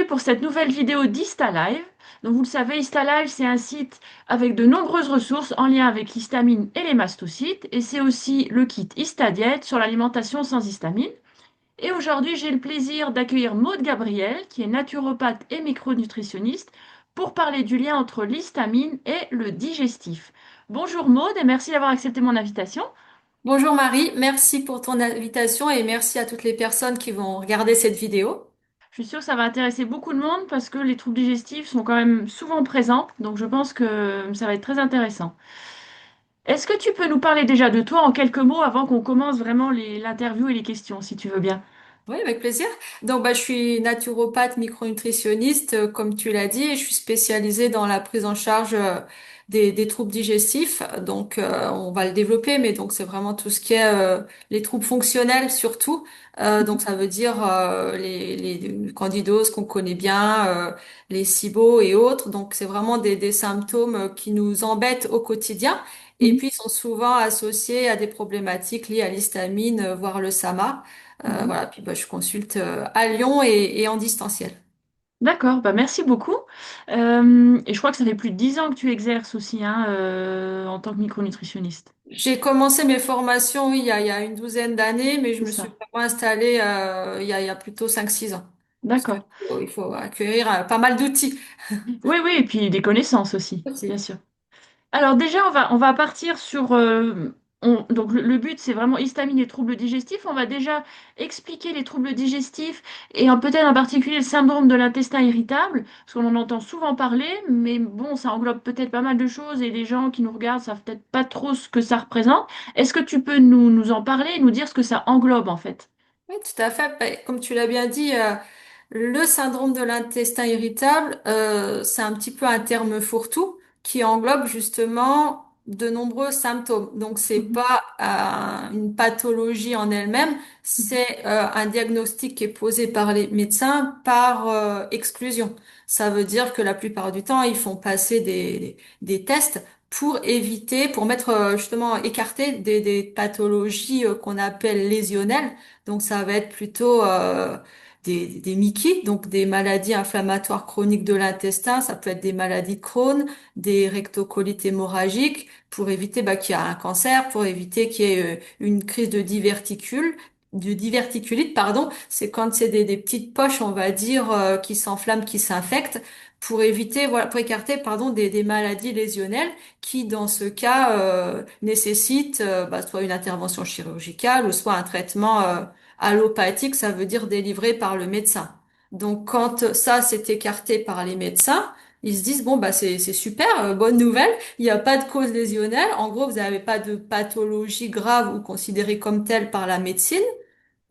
pour cette nouvelle vidéo d'Histalive. Donc vous le savez, Histalive, c'est un site avec de nombreuses ressources en lien avec l'histamine et les mastocytes. Et c'est aussi le kit Histadiet sur l'alimentation sans histamine. Et aujourd'hui, j'ai le plaisir d'accueillir Maude Gabriel, qui est naturopathe et micronutritionniste, pour parler du lien entre l'histamine et le digestif. Bonjour Maude et merci d'avoir accepté mon invitation. Bonjour Marie, merci pour ton invitation et merci à toutes les personnes qui vont regarder cette vidéo. Je suis sûre que ça va intéresser beaucoup de monde parce que les troubles digestifs sont quand même souvent présents, donc je pense que ça va être très intéressant. Est-ce que tu peux nous parler déjà de toi en quelques mots avant qu'on commence vraiment l'interview et les questions, si tu veux bien? Oui, avec plaisir. Donc, je suis naturopathe micronutritionniste, comme tu l'as dit, et je suis spécialisée dans la prise en charge des troubles digestifs. Donc, on va le développer, mais donc c'est vraiment tout ce qui est les troubles fonctionnels surtout. Donc, ça veut dire les candidoses qu'on connaît bien, les SIBO et autres. Donc, c'est vraiment des symptômes qui nous embêtent au quotidien. Et Mhm. puis, sont souvent associés à des problématiques liées à l'histamine, voire le SAMA. Mhm. Voilà, puis je consulte à Lyon et en distanciel. D'accord, bah merci beaucoup. Et je crois que ça fait plus de 10 ans que tu exerces aussi hein, en tant que micronutritionniste. J'ai commencé mes formations, oui, il y a une douzaine d'années, mais je C'est me suis ça. vraiment installée il y a plutôt 5-6 ans. Parce qu'il D'accord. faut acquérir pas mal d'outils Oui, oui, et puis des connaissances aussi, bien aussi. sûr. Alors déjà, on va partir sur... donc le but, c'est vraiment histamine et troubles digestifs. On va déjà expliquer les troubles digestifs et peut-être en particulier le syndrome de l'intestin irritable, parce qu'on en entend souvent parler, mais bon, ça englobe peut-être pas mal de choses et les gens qui nous regardent savent peut-être pas trop ce que ça représente. Est-ce que tu peux nous en parler et nous dire ce que ça englobe en fait? Oui, tout à fait. Comme tu l'as bien dit, le syndrome de l'intestin irritable, c'est un petit peu un terme fourre-tout qui englobe justement de nombreux symptômes. Donc, c'est Mhm, pas une pathologie en elle-même, mhm, c'est un diagnostic qui est posé par les médecins par exclusion. Ça veut dire que la plupart du temps, ils font passer des tests pour éviter, pour mettre justement écarter des pathologies qu'on appelle lésionnelles. Donc ça va être plutôt des MICI, donc des maladies inflammatoires chroniques de l'intestin. Ça peut être des maladies de Crohn, des rectocolites hémorragiques, pour éviter qu'il y ait un cancer, pour éviter qu'il y ait une crise de diverticulite, pardon. C'est quand c'est des petites poches, on va dire, qui s'enflamment, qui s'infectent, pour éviter, voilà, pour écarter, pardon, des maladies lésionnelles qui, dans ce cas, nécessitent soit une intervention chirurgicale ou soit un traitement allopathique, ça veut dire délivré par le médecin. Donc quand ça s'est écarté par les médecins, ils se disent bon c'est super, bonne nouvelle, il n'y a pas de cause lésionnelle. En gros, vous n'avez pas de pathologie grave ou considérée comme telle par la médecine.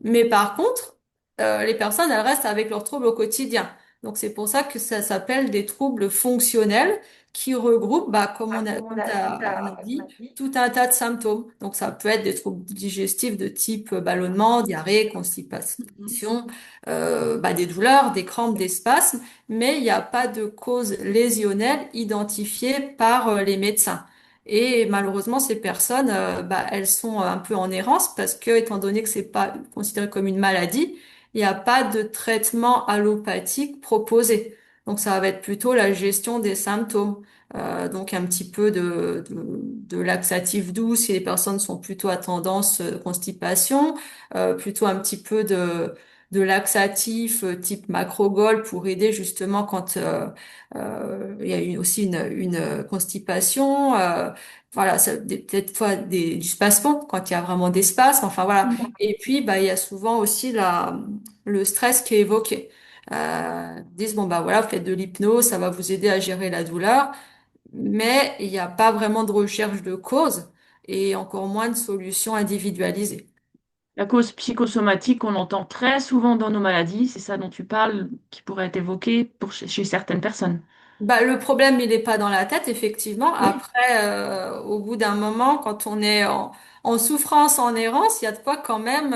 Mais par contre, les personnes, elles restent avec leurs troubles au quotidien. Donc c'est pour ça que ça s'appelle des troubles fonctionnels qui regroupent, on a dit, tout un tas de symptômes. Donc ça peut être des troubles digestifs de type ballonnement, diarrhée, mhm. constipation, des douleurs, des crampes, des spasmes, mais il n'y a pas de cause lésionnelle identifiée par les médecins. Et malheureusement, ces personnes, elles sont un peu en errance parce que, étant donné que c'est pas considéré comme une maladie, il n'y a pas de traitement allopathique proposé. Donc, ça va être plutôt la gestion des symptômes. Donc, un petit peu de laxatif doux si les personnes sont plutôt à tendance constipation, plutôt un petit peu de laxatif type macrogol pour aider justement quand il y a aussi une constipation. Voilà, peut-être fois du spasmon quand il y a vraiment des spasmes. Enfin voilà. Mhm. Et puis il y a souvent aussi le stress qui est évoqué. Ils disent bon voilà, vous faites de l'hypnose, ça va vous aider à gérer la douleur, mais il n'y a pas vraiment de recherche de cause et encore moins de solutions individualisées. La cause psychosomatique qu'on entend très souvent dans nos maladies, c'est ça dont tu parles, qui pourrait être évoqué chez certaines personnes. Le problème, il n'est pas dans la tête, effectivement. Oui. Après, au bout d'un moment, quand on est en souffrance, en errance, il y a de quoi quand même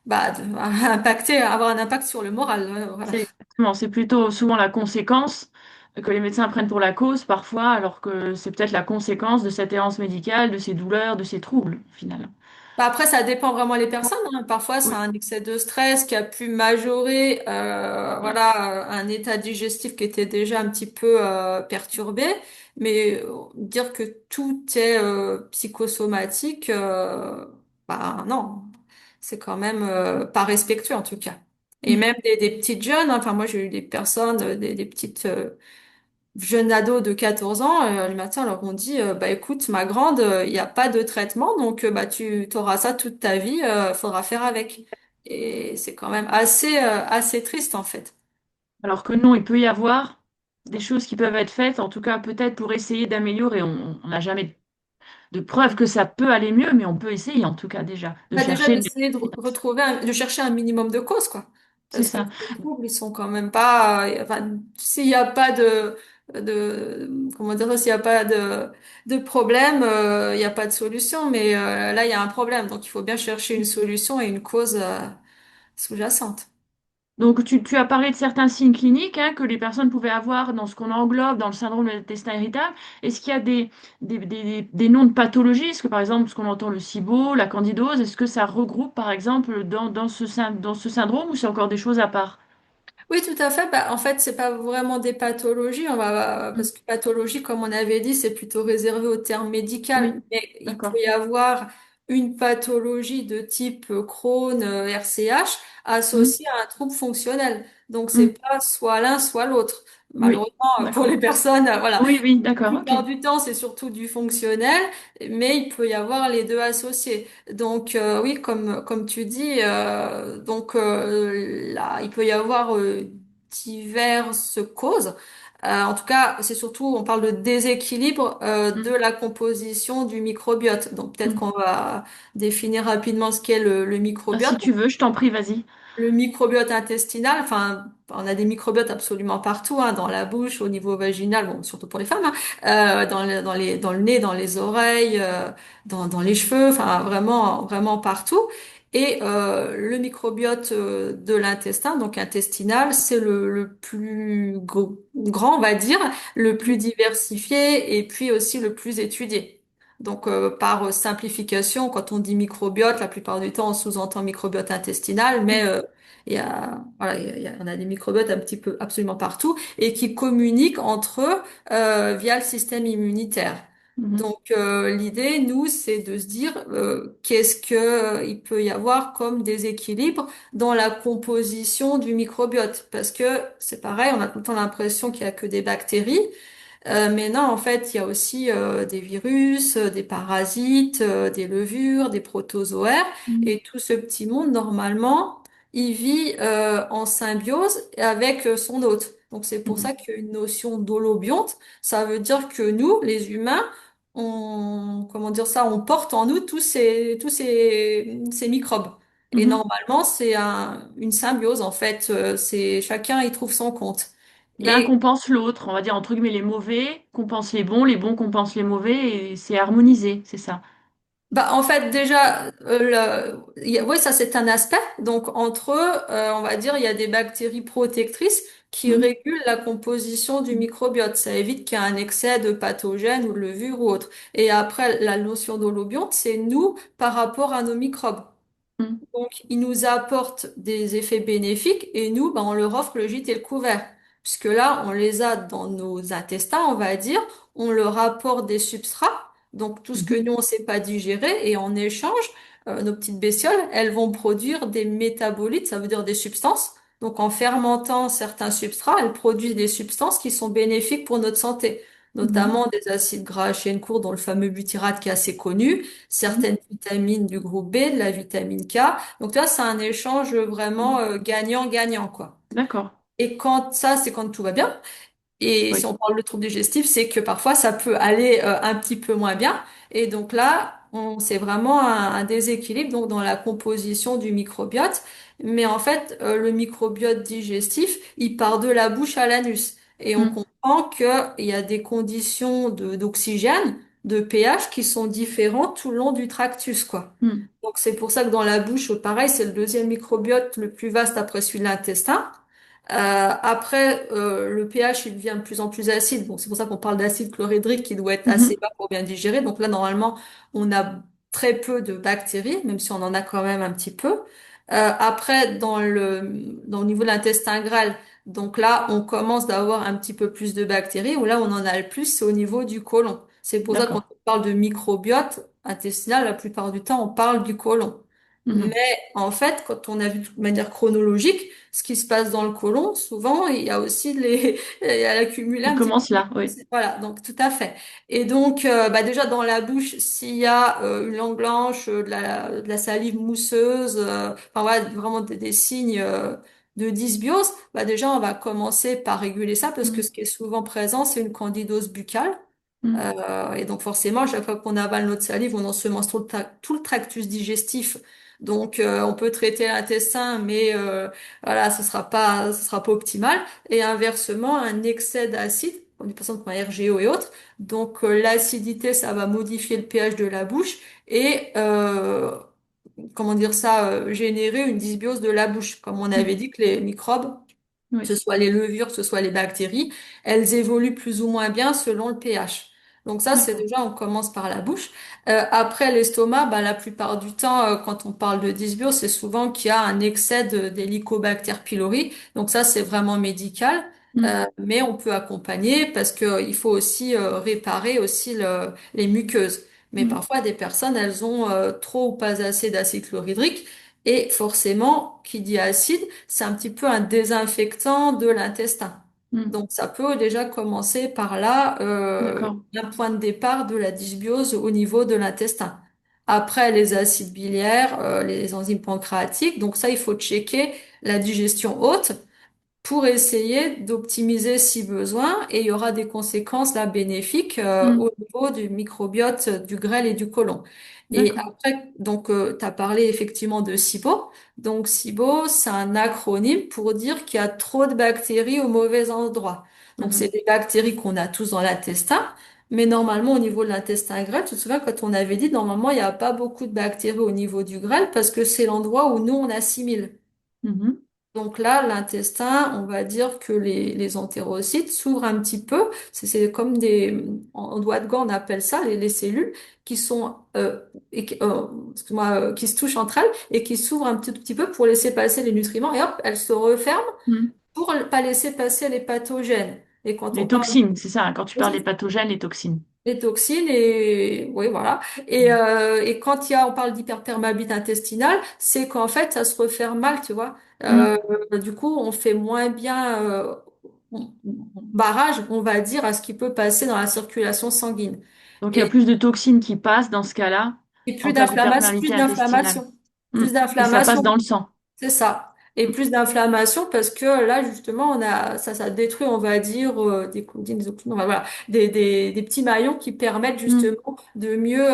impacter, avoir un impact sur le moral. Voilà. C'est exactement, c'est plutôt souvent la conséquence. que les médecins prennent pour la cause parfois, alors que c'est peut-être la conséquence de cette errance médicale, de ces douleurs, de ces troubles, au final. Bah après, ça dépend vraiment les personnes, hein. Parfois, c'est Oui, un excès de stress qui a pu majorer, oui, voilà, un état digestif qui était déjà un petit peu perturbé. Mais dire que tout est psychosomatique, bah non, c'est quand même pas respectueux en tout cas. Et mm. même des petites jeunes, hein. Enfin moi j'ai eu des personnes, des petites jeune ado de 14 ans, le matin, alors on dit, bah écoute, ma grande, il n'y a pas de traitement, donc bah tu auras ça toute ta vie, faudra faire avec. Et c'est quand même assez triste en fait. Alors que non, il peut y avoir des choses qui peuvent être faites, en tout cas peut-être pour essayer d'améliorer. On n'a jamais de preuve que ça peut aller mieux, mais on peut essayer en tout cas déjà de Bah déjà chercher. d'essayer de retrouver, de chercher un minimum de causes, quoi. C'est Parce que ça. ces troubles, ils sont quand même pas, enfin, s'il n'y a pas comment dire ça, s'il n'y a pas de problème, il n'y a pas de solution, mais là, il y a un problème, donc il faut bien chercher une solution et une cause sous-jacente. Donc, tu as parlé de certains signes cliniques hein, que les personnes pouvaient avoir dans ce qu'on englobe dans le syndrome de l'intestin irritable. Est-ce qu'il y a des noms de pathologies? Est-ce que, par exemple, ce qu'on entend le SIBO, la candidose, est-ce que ça regroupe, par exemple, dans ce syndrome ou c'est encore des choses à part? Oui, tout à fait. Bah, en fait, c'est pas vraiment des pathologies. Mm. Parce que pathologie, comme on avait dit, c'est plutôt réservé au terme Oui, médical. Mais il peut d'accord. y avoir une pathologie de type Crohn, RCH, Mm, associée à un trouble fonctionnel. Donc, c'est mm. pas soit l'un, soit l'autre. Oui, Malheureusement, pour les d'accord. personnes, voilà. Oui, oui, La d'accord, ok. plupart du temps, c'est surtout du fonctionnel, mais il peut y avoir les deux associés. Donc oui, comme tu dis, là, il peut y avoir diverses causes. En tout cas, c'est surtout, on parle de déséquilibre de Mm, la composition du microbiote. Donc peut-être mm. qu'on va définir rapidement ce qu'est le Ah, microbiote. si tu veux, je t'en prie, vas-y. Le microbiote intestinal, enfin, on a des microbiotes absolument partout, hein, dans la bouche, au niveau vaginal, bon, surtout pour les femmes, hein, dans le nez, dans les oreilles, dans les cheveux, enfin, vraiment partout. Et le microbiote de l'intestin, donc intestinal, c'est le plus grand, on va dire, le plus Mm, diversifié et puis aussi le plus étudié. Donc, par simplification, quand on dit microbiote, la plupart du temps, on sous-entend microbiote intestinal, mais mm, voilà, on a des microbiotes un petit peu absolument partout et qui communiquent entre eux via le système immunitaire. mhm, Donc, l'idée, nous, c'est de se dire qu'est-ce que il peut y avoir comme déséquilibre dans la composition du microbiote, parce que c'est pareil, on a tout le temps l'impression qu'il y a que des bactéries. Mais non, en fait, il y a aussi des virus, des parasites, des levures, des protozoaires, mm, et tout ce petit monde, normalement, il vit en symbiose avec son hôte. Donc c'est pour ça mhm, qu'il y a une notion d'holobionte. Ça veut dire que nous, les humains, comment dire ça, on porte en nous tous ces microbes. Et mhm. normalement, c'est une symbiose, en fait. C'est chacun y trouve son compte. L'un Et compense l'autre, on va dire entre guillemets les mauvais compensent les bons compensent les mauvais et c'est harmonisé, c'est ça. bah, en fait, déjà, oui, ça c'est un aspect. Donc, entre eux, on va dire, il y a des bactéries protectrices qui Mm, régulent la composition du microbiote. Ça évite qu'il y ait un excès de pathogènes ou de levures ou autre. Et après, la notion d'holobionte, c'est nous par rapport à nos microbes. mm, Donc, ils nous apportent des effets bénéfiques et nous, ben, on leur offre le gîte et le couvert. Puisque là, on les a dans nos intestins, on va dire, on leur apporte des substrats, donc tout ce que mhm, nous, on ne sait pas digérer, et en échange, nos petites bestioles, elles vont produire des métabolites, ça veut dire des substances. Donc, en fermentant certains substrats, elles produisent des substances qui sont bénéfiques pour notre santé, mhm, notamment des acides gras à chaîne courte, dont le fameux butyrate qui est assez connu, mhm, certaines vitamines du groupe B, de la vitamine K. Donc tu vois, c'est un échange vraiment mhm. gagnant-gagnant, quoi. D'accord. Et quand ça, c'est quand tout va bien. Et si Oui. on parle de trouble digestif, c'est que parfois ça peut aller un petit peu moins bien. Et donc là, c'est vraiment un déséquilibre donc dans la composition du microbiote. Mais en fait, le microbiote digestif, il part de la bouche à l'anus. Et on Mm, comprend qu'il y a des conditions d'oxygène, de pH qui sont différentes tout le long du tractus, quoi. mm, Donc c'est pour ça que dans la bouche, pareil, c'est le deuxième microbiote le plus vaste après celui de l'intestin. Après, le pH, il devient de plus en plus acide. Donc, c'est pour ça qu'on parle d'acide chlorhydrique qui doit être assez Mhm. bas pour bien digérer. Donc là, normalement, on a très peu de bactéries, même si on en a quand même un petit peu. Après, dans le niveau de l'intestin grêle, donc là, on commence d'avoir un petit peu plus de bactéries. Où là, on en a le plus, c'est au niveau du côlon. C'est pour ça qu'on D'accord. parle de microbiote intestinal, la plupart du temps, on parle du côlon. Mais Mhm. en fait, quand on a vu de manière chronologique, ce qui se passe dans le côlon, souvent, il y a aussi il y a l'accumulé Il un petit peu. commence là, oui. Voilà, donc tout à fait. Et donc, bah déjà dans la bouche, s'il y a une langue blanche, de la salive mousseuse, enfin voilà, vraiment des signes de dysbiose, bah déjà on va commencer par réguler ça parce que Mhm. ce qui est souvent présent, c'est une candidose buccale. Mhm. Et donc forcément, à chaque fois qu'on avale notre salive, on ensemence tout le tractus digestif. Donc on peut traiter l'intestin, mais voilà, ce sera pas optimal. Et inversement, un excès d'acide, comme des personnes qui ont un RGO et autres. Donc l'acidité, ça va modifier le pH de la bouche et comment dire ça, générer une dysbiose de la bouche, comme on avait Mhm. dit que les microbes, que Oui. ce soit les levures, que ce soit les bactéries, elles évoluent plus ou moins bien selon le pH. Donc ça, c'est D'accord. déjà, on commence par la bouche. Après l'estomac, bah, la plupart du temps, quand on parle de dysbiose, c'est souvent qu'il y a un excès d'Helicobacter pylori. Donc ça, c'est vraiment médical. Mhm. Mais on peut accompagner parce que il faut aussi réparer aussi les muqueuses. Mais Mhm. parfois, des personnes, elles ont trop ou pas assez d'acide chlorhydrique. Et forcément, qui dit acide, c'est un petit peu un désinfectant de l'intestin. Mhm. Donc ça peut déjà commencer par là, D'accord. un point de départ de la dysbiose au niveau de l'intestin. Après, les acides biliaires, les enzymes pancréatiques, donc ça, il faut checker la digestion haute pour essayer d'optimiser si besoin, et il y aura des conséquences là bénéfiques Mhm. au niveau du microbiote du grêle et du côlon. Et D'accord. après, donc, tu as parlé effectivement de SIBO. Donc, SIBO, c'est un acronyme pour dire qu'il y a trop de bactéries au mauvais endroit. Donc, c'est Mhm. des bactéries qu'on a tous dans l'intestin, mais normalement, au niveau de l'intestin grêle, tu te souviens quand on avait dit, normalement, il n'y a pas beaucoup de bactéries au niveau du grêle parce que c'est l'endroit où nous, on assimile. Mhm. Donc là, l'intestin, on va dire que les entérocytes s'ouvrent un petit peu. C'est comme en doigt de gant, on appelle ça, les cellules qui sont, excuse-moi, qui se touchent entre elles et qui s'ouvrent un petit peu pour laisser passer les nutriments et hop, elles se referment Mhm. pour pas laisser passer les pathogènes. Et quand on Les parle toxines, c'est ça, hein, quand tu parles des pathogènes, les toxines. les toxines et oui voilà et quand on parle d'hyperperméabilité intestinale c'est qu'en fait ça se referme mal tu vois. Mhm. Du coup on fait moins bien barrage on va dire à ce qui peut passer dans la circulation sanguine Donc il y a et, plus de toxines qui passent dans ce cas-là, et en cas d'hyperperméabilité intestinale. plus Et ça passe d'inflammation. dans le sang. C'est ça. Et plus d'inflammation parce que là, justement, ça détruit, on va dire, des cousines, des occlusions, enfin, voilà, des petits maillons qui permettent Mhm. justement de mieux,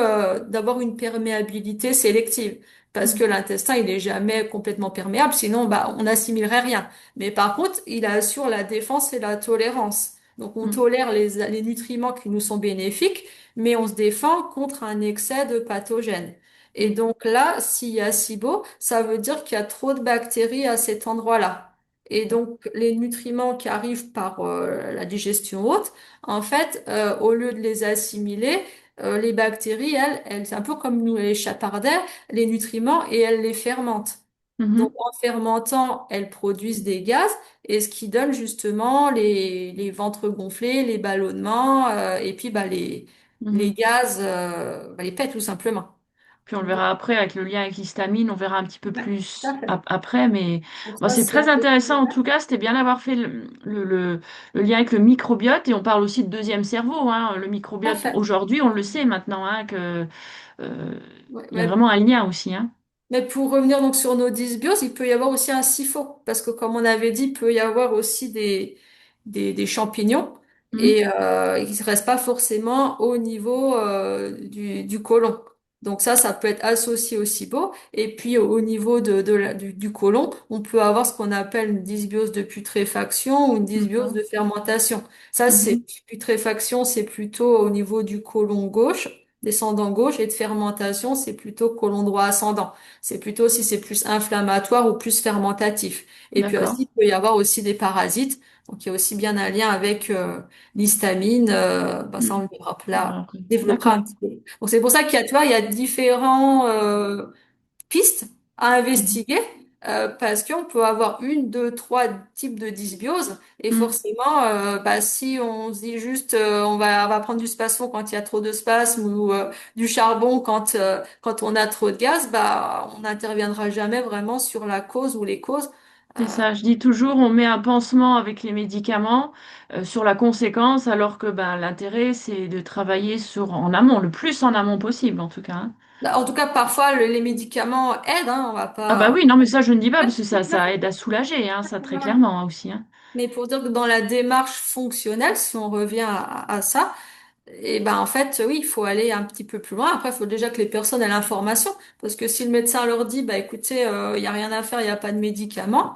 d'avoir une perméabilité sélective. Parce que Mhm. l'intestin, il est jamais complètement perméable, sinon, bah, on n'assimilerait rien. Mais par contre, il assure la défense et la tolérance. Donc, on Mhm. tolère les nutriments qui nous sont bénéfiques, mais on se défend contre un excès de pathogènes. Et Mhm. donc là, s'il y a SIBO, ça veut dire qu'il y a trop de bactéries à cet endroit-là. Et donc les nutriments qui arrivent par la digestion haute, en fait, au lieu de les assimiler, les bactéries, c'est un peu comme nous les chapardaires, les nutriments et elles les fermentent. Donc Mhm. en fermentant, elles produisent des gaz et ce qui donne justement les ventres gonflés, les ballonnements et puis bah, les Mhm. gaz, bah, les pètent tout simplement. Puis on le verra après avec le lien avec l'histamine, on verra un petit peu Ouais, tout à plus fait. après, mais Donc bon, ça, c'est c'est très intéressant en tout cas, c'était bien d'avoir fait le lien avec le microbiote et on parle aussi de deuxième cerveau, hein. Le tout à microbiote, fait. aujourd'hui, on le sait maintenant, hein, que Ouais, il y a vraiment un lien aussi, hein. mais pour revenir donc sur nos dysbioses, il peut y avoir aussi un SIFO, parce que comme on avait dit, il peut y avoir aussi des champignons, Mhm. et ils ne restent pas forcément au niveau du côlon. Donc ça peut être associé au SIBO, et puis au niveau du côlon, on peut avoir ce qu'on appelle une dysbiose de putréfaction ou une dysbiose D'accord. de fermentation. Ça, c'est Mhm. putréfaction, c'est plutôt au niveau du côlon gauche. descendant gauche et de fermentation, c'est plutôt côlon droit ascendant. C'est plutôt si c'est plus inflammatoire ou plus fermentatif. Et puis D'accord. aussi, il peut y avoir aussi des parasites. Donc, il y a aussi bien un lien avec l'histamine. Bah, ça, Mm. on le Voilà, développera, ok. développera un D'accord. petit peu. Donc, c'est pour ça qu'il y a, tu vois, il y a différents pistes à Mhm. investiguer parce qu'on peut avoir une, deux, trois types de dysbiose et Mm. forcément, bah, si on se dit juste on va prendre du spasfon quand il y a trop de spasme ou du charbon quand on a trop de gaz, bah, on n'interviendra jamais vraiment sur la cause ou les causes. C'est ça, je dis toujours, on met un pansement avec les médicaments sur la conséquence, alors que ben, l'intérêt, c'est de travailler en amont, le plus en amont possible en tout cas, hein. En tout cas, parfois, les médicaments aident, hein, on va Ah bah pas... oui, non mais ça je ne dis pas, parce que ça aide à soulager, hein, ça très Voilà. clairement hein, aussi, hein. Mais pour dire que dans la démarche fonctionnelle, si on revient à ça, et ben en fait, oui, il faut aller un petit peu plus loin. Après, il faut déjà que les personnes aient l'information, parce que si le médecin leur dit, bah écoutez, il y a rien à faire, il y a pas de médicaments,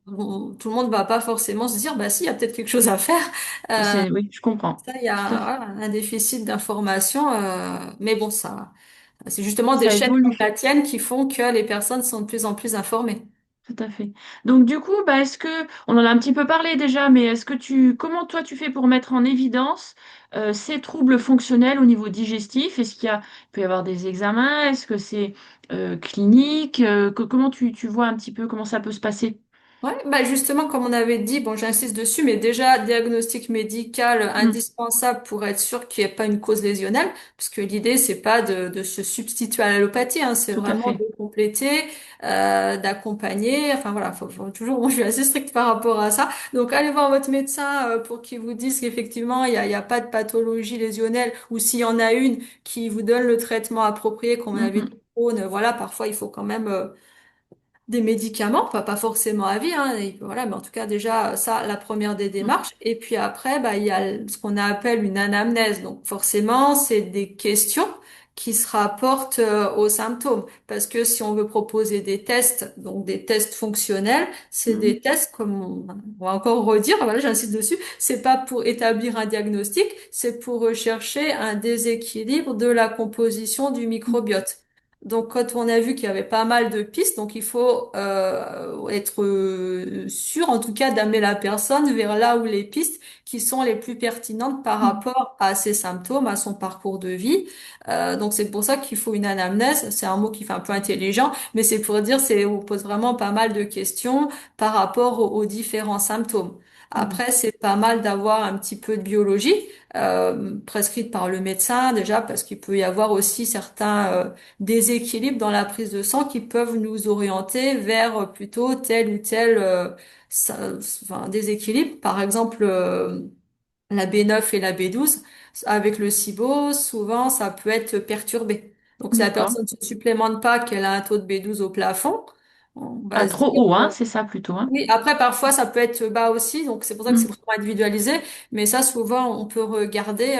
bon, tout le monde va pas forcément se dire, bah si, il y a peut-être quelque chose à faire. Euh, Oui, je comprends, Ça, il y a tout à fait. voilà, un déficit d'information, mais bon, ça, c'est justement des Ça chaînes comme évolue. la tienne qui font que les personnes sont de plus en plus informées. Tout à fait. Donc du coup, bah, on en a un petit peu parlé déjà, mais comment toi tu fais pour mettre en évidence ces troubles fonctionnels au niveau digestif? Il peut y avoir des examens? Est-ce que c'est clinique? Comment tu vois un petit peu comment ça peut se passer? Ouais, bah justement, comme on avait dit, bon, j'insiste dessus, mais déjà, diagnostic médical Hmm, indispensable pour être sûr qu'il n'y ait pas une cause lésionnelle, parce que l'idée, c'est pas de se substituer à l'allopathie, hein, c'est tout à vraiment fait. de compléter, d'accompagner, enfin voilà, faut toujours, moi je suis assez stricte par rapport à ça, donc allez voir votre médecin pour qu'il vous dise qu'effectivement, il y a pas de pathologie lésionnelle, ou s'il y en a une, qui vous donne le traitement approprié, comme on Hmm, avait dit, hmm, voilà, parfois il faut quand même des médicaments, pas forcément à vie, hein, et voilà, mais en tout cas déjà ça, la première des hmm, démarches. Et puis après, bah, il y a ce qu'on appelle une anamnèse. Donc forcément, c'est des questions qui se rapportent aux symptômes. Parce que si on veut proposer des tests, donc des tests fonctionnels, c'est hmm, des tests, comme on va encore redire, voilà, j'insiste dessus, c'est pas pour établir un diagnostic, c'est pour rechercher un déséquilibre de la composition du hmm, microbiote. Donc, quand on a vu qu'il y avait pas mal de pistes, donc il faut être sûr, en tout cas, d'amener la personne vers là où les pistes qui sont les plus pertinentes par hmm, rapport à ses symptômes, à son parcours de vie. Donc, c'est pour ça qu'il faut une anamnèse. C'est un mot qui fait un peu intelligent, mais c'est pour dire, on pose vraiment pas mal de questions par rapport aux différents symptômes. hmm, Après, c'est pas mal d'avoir un petit peu de biologie prescrite par le médecin déjà, parce qu'il peut y avoir aussi certains déséquilibres dans la prise de sang qui peuvent nous orienter vers plutôt tel ou tel enfin, déséquilibre. Par exemple, la B9 et la B12, avec le SIBO, souvent ça peut être perturbé. Donc si la d'accord. personne ne se supplémente pas qu'elle a un taux de B12 au plafond, on Ah, va se trop dire haut, hein, c'est ça plutôt, hein. oui, après parfois ça peut être bas aussi, donc c'est pour ça que c'est Hmm, vraiment individualisé, mais ça souvent on peut regarder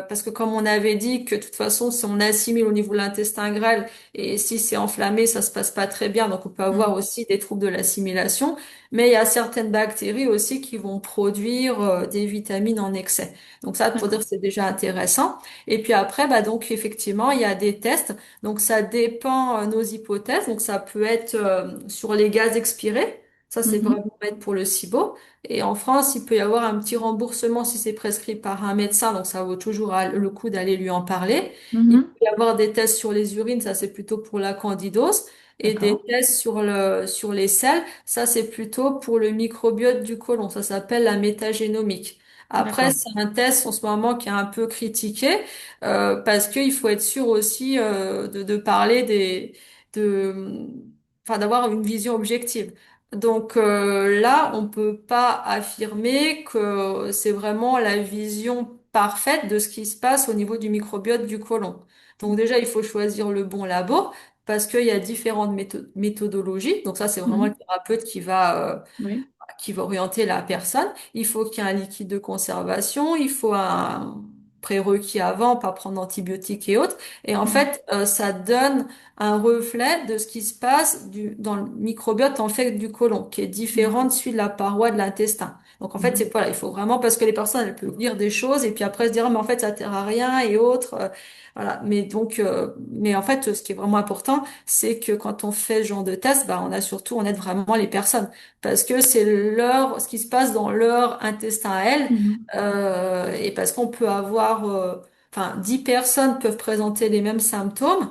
parce que comme on avait dit que de toute façon si on assimile au niveau de l'intestin grêle et si c'est enflammé ça se passe pas très bien, donc on peut avoir hmm, aussi des troubles de l'assimilation, mais il y a certaines bactéries aussi qui vont produire des vitamines en excès. Donc ça pour dire d'accord. que c'est déjà intéressant. Et puis après bah donc effectivement il y a des tests, donc ça dépend nos hypothèses, donc ça peut être sur les gaz expirés. Ça, c'est Mhm, vraiment bête pour le SIBO. Et en France, il peut y avoir un petit remboursement si c'est prescrit par un médecin, donc ça vaut toujours le coup d'aller lui en parler. Il peut mhm, y avoir des tests sur les urines, ça c'est plutôt pour la candidose. Et des d'accord, tests sur les selles, ça c'est plutôt pour le microbiote du côlon. Ça s'appelle la métagénomique. Après, d'accord. c'est un test en ce moment qui est un peu critiqué parce qu'il faut être sûr aussi de parler de, enfin d'avoir une vision objective. Donc là, on peut pas affirmer que c'est vraiment la vision parfaite de ce qui se passe au niveau du microbiote du côlon. Donc déjà, il faut choisir le bon labo parce qu'il y a différentes méthodologies. Donc ça, c'est vraiment le Mhm, thérapeute oui, qui va orienter la personne. Il faut qu'il y ait un liquide de conservation, il faut prérequis avant, pas prendre d'antibiotiques et autres. Et en Mhm. fait, ça donne un reflet de ce qui se passe dans le microbiote en fait du côlon, qui est Mhm. différent de celui de la paroi de l'intestin. Donc en fait, Mhm. c'est voilà, il faut vraiment parce que les personnes elles peuvent lire des choses et puis après se dire ah, mais en fait ça sert à rien et autres. Voilà. Mais donc, mais en fait, ce qui est vraiment important, c'est que quand on fait ce genre de test, bah on a surtout on aide vraiment les personnes parce que c'est ce qui se passe dans leur intestin à elles Mhm. et parce qu'on peut avoir enfin 10 personnes peuvent présenter les mêmes symptômes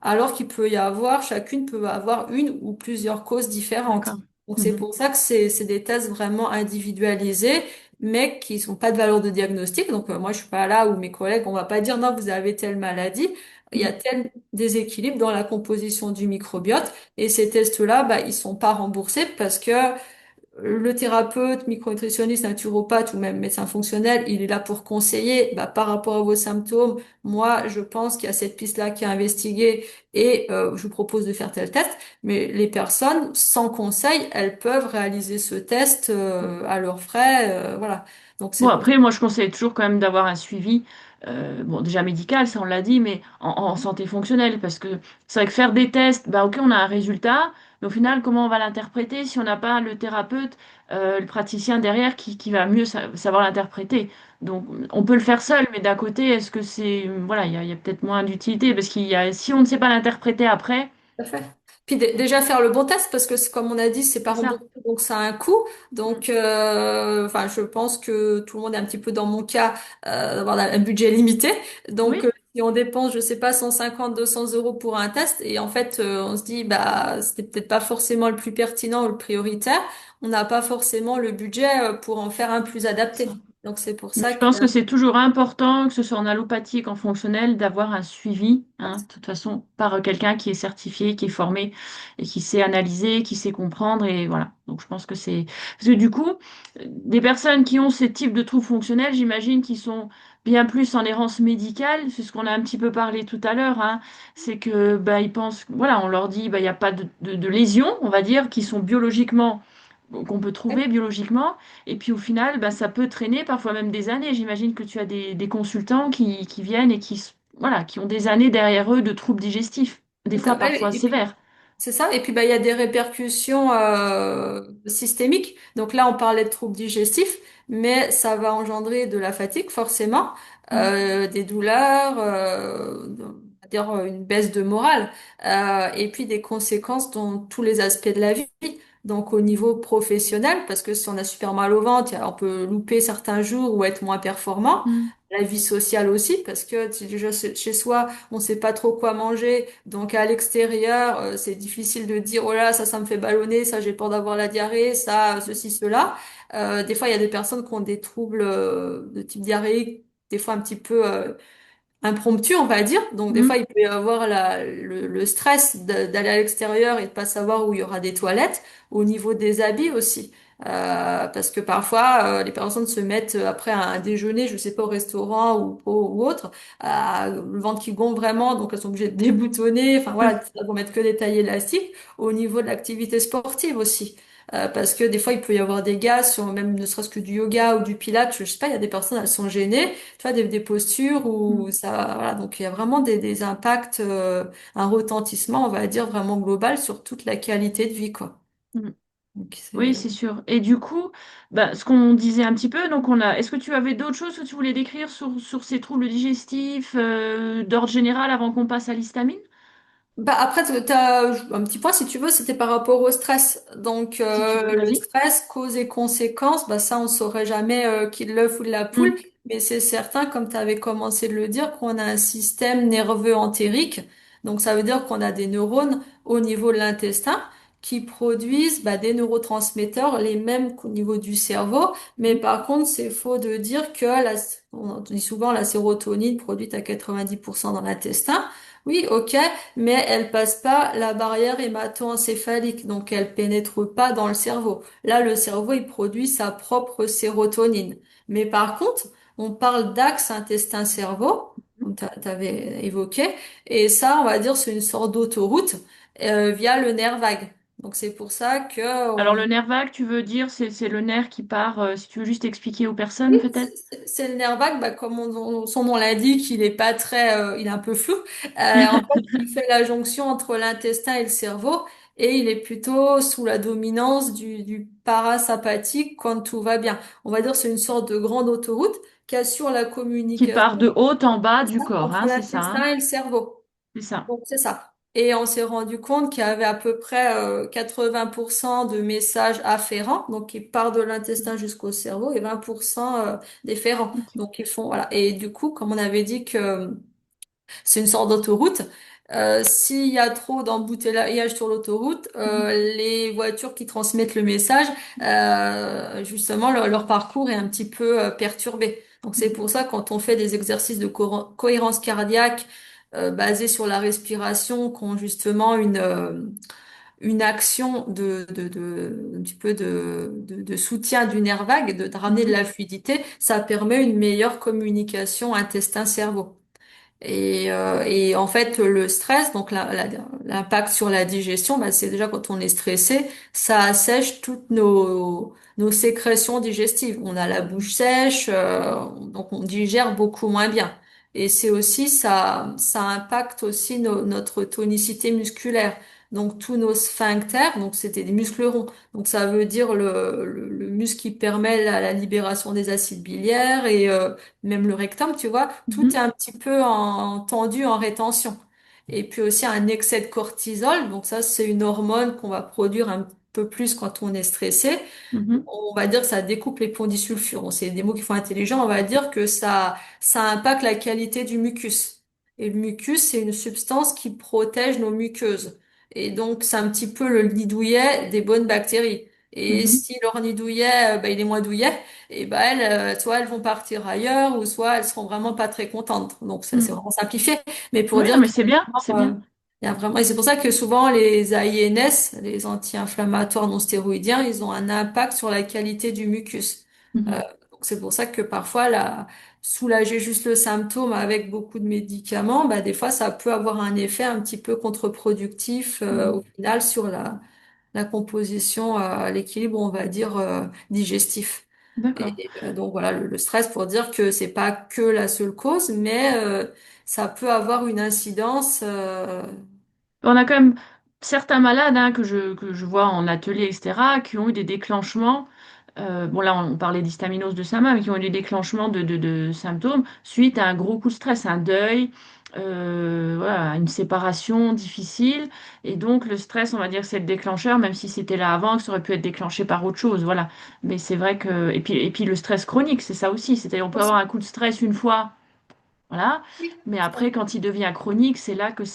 alors qu'il peut y avoir, chacune peut avoir une ou plusieurs causes différentes. D'accord. Donc c'est Mhm. pour ça que c'est des tests vraiment individualisés, mais qui sont pas de valeur de diagnostic. Donc moi je suis pas là où mes collègues, on va pas dire non vous avez telle maladie. Il y a Mhm. tel déséquilibre dans la composition du microbiote et ces tests-là, bah, ils sont pas remboursés parce que le thérapeute, micronutritionniste, naturopathe ou même médecin fonctionnel, il est là pour conseiller bah, par rapport à vos symptômes. Moi, je pense qu'il y a cette piste-là qui est investiguée et je vous propose de faire tel test. Mais les personnes sans conseil, elles peuvent réaliser ce test à leurs frais. Voilà. Donc Bon, c'est pour après, moi, je conseille toujours quand même d'avoir un suivi, bon, déjà médical, ça on l'a dit, mais en santé fonctionnelle, parce que c'est vrai que faire des tests, bah, ok, on a un résultat, mais au final, comment on va l'interpréter si on n'a pas le thérapeute, le praticien derrière qui va mieux savoir l'interpréter. Donc, on peut le faire seul, mais d'un côté, est-ce que c'est, voilà, il y a peut-être moins d'utilité, parce si on ne sait pas l'interpréter après, tout à fait. Puis déjà faire le bon test parce que comme on a dit, c'est pas c'est ça. remboursé, donc ça a un coût. Mm. Donc, enfin, je pense que tout le monde est un petit peu dans mon cas d'avoir un budget limité. Donc, Oui. si on dépense, je sais pas, 150, 200 euros pour un test et en fait, on se dit, bah, c'était peut-être pas forcément le plus pertinent ou le prioritaire. On n'a pas forcément le budget pour en faire un plus adapté. Donc, c'est pour Mais ça je que pense que c'est toujours important, que ce soit en allopathique, en fonctionnel, d'avoir un suivi, hein, de toute façon, par quelqu'un qui est certifié, qui est formé et qui sait analyser, qui sait comprendre. Et voilà. Donc je pense que c'est. Parce que du coup, des personnes qui ont ce type de troubles fonctionnels, j'imagine qu'ils sont bien plus en errance médicale. C'est ce qu'on a un petit peu parlé tout à l'heure, hein. C'est que bah, ils pensent, voilà, on leur dit bah, il n'y a pas de lésions, on va dire, qui sont biologiquement qu'on peut trouver biologiquement. Et puis au final, bah, ça peut traîner parfois même des années. J'imagine que tu as des consultants qui viennent et voilà, qui ont des années derrière eux de troubles digestifs, des tout à fois fait. parfois Et puis, sévères. c'est ça. Et puis, bah, il y a des répercussions systémiques. Donc là, on parlait de troubles digestifs, mais ça va engendrer de la fatigue, forcément, Mm, des douleurs, on va dire une baisse de morale, et puis des conséquences dans tous les aspects de la vie. Donc au niveau professionnel, parce que si on a super mal au ventre, on peut louper certains jours ou être moins performant. mm, La vie sociale aussi, parce que si déjà chez soi, on sait pas trop quoi manger. Donc à l'extérieur, c'est difficile de dire, oh là, ça me fait ballonner, ça, j'ai peur d'avoir la diarrhée, ça, ceci, cela. Des fois, il y a des personnes qui ont des troubles de type diarrhéique, des fois un petit peu impromptu, on va dire. Donc, des fois, mm, il peut y avoir le stress d'aller à l'extérieur et de pas savoir où il y aura des toilettes, au niveau des habits aussi. Parce que parfois, les personnes se mettent après un déjeuner, je sais pas, au restaurant ou autre, le ventre qui gonfle vraiment, donc elles sont obligées de déboutonner. Enfin mm, voilà, ça vont mettre que des tailles élastiques. Au niveau de l'activité sportive aussi. Parce que des fois, il peut y avoir des gars sur même ne serait-ce que du yoga ou du pilates, je sais pas, il y a des personnes, elles sont gênées tu vois, des postures où mm, ça, voilà, donc il y a vraiment des impacts, un retentissement, on va dire, vraiment global sur toute la qualité de vie, quoi. mm. Donc Oui, c'est, c'est sûr. Et du coup, bah, ce qu'on disait un petit peu, donc on a. Est-ce que tu avais d'autres choses que tu voulais décrire sur ces troubles digestifs d'ordre général avant qu'on passe à l'histamine? bah après, t'as un petit point si tu veux, c'était par rapport au stress. Donc Si tu veux, le vas-y. stress, cause et conséquences, bah ça on saurait jamais qui est l'œuf ou de la poule, Mm, mais c'est certain, comme tu avais commencé de le dire, qu'on a un système nerveux entérique. Donc ça veut dire qu'on a des neurones au niveau de l'intestin qui produisent bah, des neurotransmetteurs, les mêmes qu'au niveau du cerveau. Mais mm, par contre, c'est faux de dire que on dit souvent la sérotonine produite à 90% dans l'intestin. Oui, ok, mais elle passe pas la barrière hémato-encéphalique, donc elle pénètre pas dans le cerveau. Là, le cerveau, il produit sa propre sérotonine. Mais par contre, on parle d'axe intestin-cerveau, comme tu avais évoqué, et ça, on va dire, c'est une sorte d'autoroute via le nerf vague. Donc c'est pour ça que Alors le nerf vague, tu veux dire, c'est le nerf qui part, si tu veux juste expliquer aux personnes peut-être? c'est le nerf vague, bah, comme son nom l'indique, il est pas très, il est un peu flou. En fait, il fait la jonction entre l'intestin et le cerveau, et il est plutôt sous la dominance du parasympathique quand tout va bien. On va dire que c'est une sorte de grande autoroute qui assure la Qui part de communication haut en bas du corps, entre hein, c'est ça, hein? l'intestin et le cerveau. C'est ça. Donc, c'est ça. Et on s'est rendu compte qu'il y avait à peu près 80% de messages afférents, donc qui partent de l'intestin jusqu'au cerveau, et 20% déférents. Ok. Donc, ils font, voilà. Et du coup, comme on avait dit que c'est une sorte d'autoroute, s'il y a trop d'embouteillage sur l'autoroute, Mhm. les voitures qui transmettent le message, justement, leur parcours est un petit peu perturbé. Donc, c'est pour ça, quand on fait des exercices de cohérence cardiaque, basés sur la respiration, qui ont justement une action un petit peu de soutien du nerf vague, de ramener de Mhm. la fluidité, ça permet une meilleure communication intestin-cerveau. Et en fait, le stress, donc l'impact sur la digestion, bah, c'est déjà quand on est stressé, ça assèche toutes nos sécrétions digestives. On a la bouche sèche, donc on digère beaucoup moins bien. Et c'est aussi ça impacte aussi notre tonicité musculaire. Donc tous nos sphincters, donc c'était des muscles ronds. Donc ça veut dire le muscle qui permet la libération des acides biliaires et même le rectum, tu vois, tout est Mhm. un petit peu tendu, en rétention. Et puis aussi un excès de cortisol, donc ça c'est une hormone qu'on va produire un peu plus quand on est stressé. Mhm. On va dire que ça découpe les ponts disulfures. Bon, c'est des mots qui font intelligent. On va dire que ça impacte la qualité du mucus. Et le mucus, c'est une substance qui protège nos muqueuses. Et donc, c'est un petit peu le nid douillet des bonnes bactéries. Et Mhm. si leur nid douillet, il est moins douillet, et ben elles, soit elles vont partir ailleurs, ou soit elles seront vraiment pas très contentes. Donc, ça, c'est Mhm. vraiment simplifié. Mais pour Oui, non, dire mais qu'il c'est bien, c'est bien. y a vraiment, et c'est pour ça que souvent les AINS, les anti-inflammatoires non stéroïdiens, ils ont un impact sur la qualité du mucus. Euh, Mhm. donc c'est pour ça que parfois, soulager juste le symptôme avec beaucoup de médicaments, bah, des fois, ça peut avoir un effet un petit peu contre-productif, Mhm. au final sur la composition, l'équilibre, on va dire, digestif. D'accord. Et donc voilà, le stress pour dire que c'est pas que la seule cause, mais ça peut avoir une incidence. On a quand même certains malades hein, que je vois en atelier, etc., qui ont eu des déclenchements. Bon, là, on parlait d'histaminose de Sama, mais qui ont eu des déclenchements de symptômes suite à un gros coup de stress, un deuil, voilà, une séparation difficile. Et donc, le stress, on va dire que c'est le déclencheur, même si c'était là avant, que ça aurait pu être déclenché par autre chose. Voilà. Mais c'est vrai que. Et puis le stress chronique, c'est ça aussi. C'est-à-dire, on peut avoir un coup de stress une fois. Voilà. Mais après, quand il devient chronique, c'est là que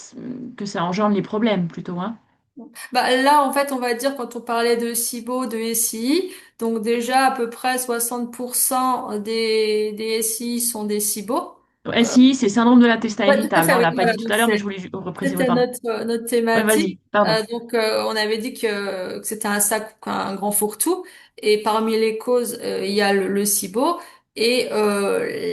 ça engendre les problèmes plutôt, hein. Bah, là, en fait, on va dire, quand on parlait de SIBO, de SII, donc déjà à peu près 60% des SI sont des SIBO. SI, c'est syndrome de l'intestin Ouais, tout à irritable, fait, hein, on oui. l'a pas Voilà, dit tout donc à l'heure, mais je voulais repréciser, c'était pardon. notre Ouais, vas-y, thématique. pardon. Donc, on avait dit que c'était un sac, un grand fourre-tout. Et parmi les causes, il y a le SIBO. Et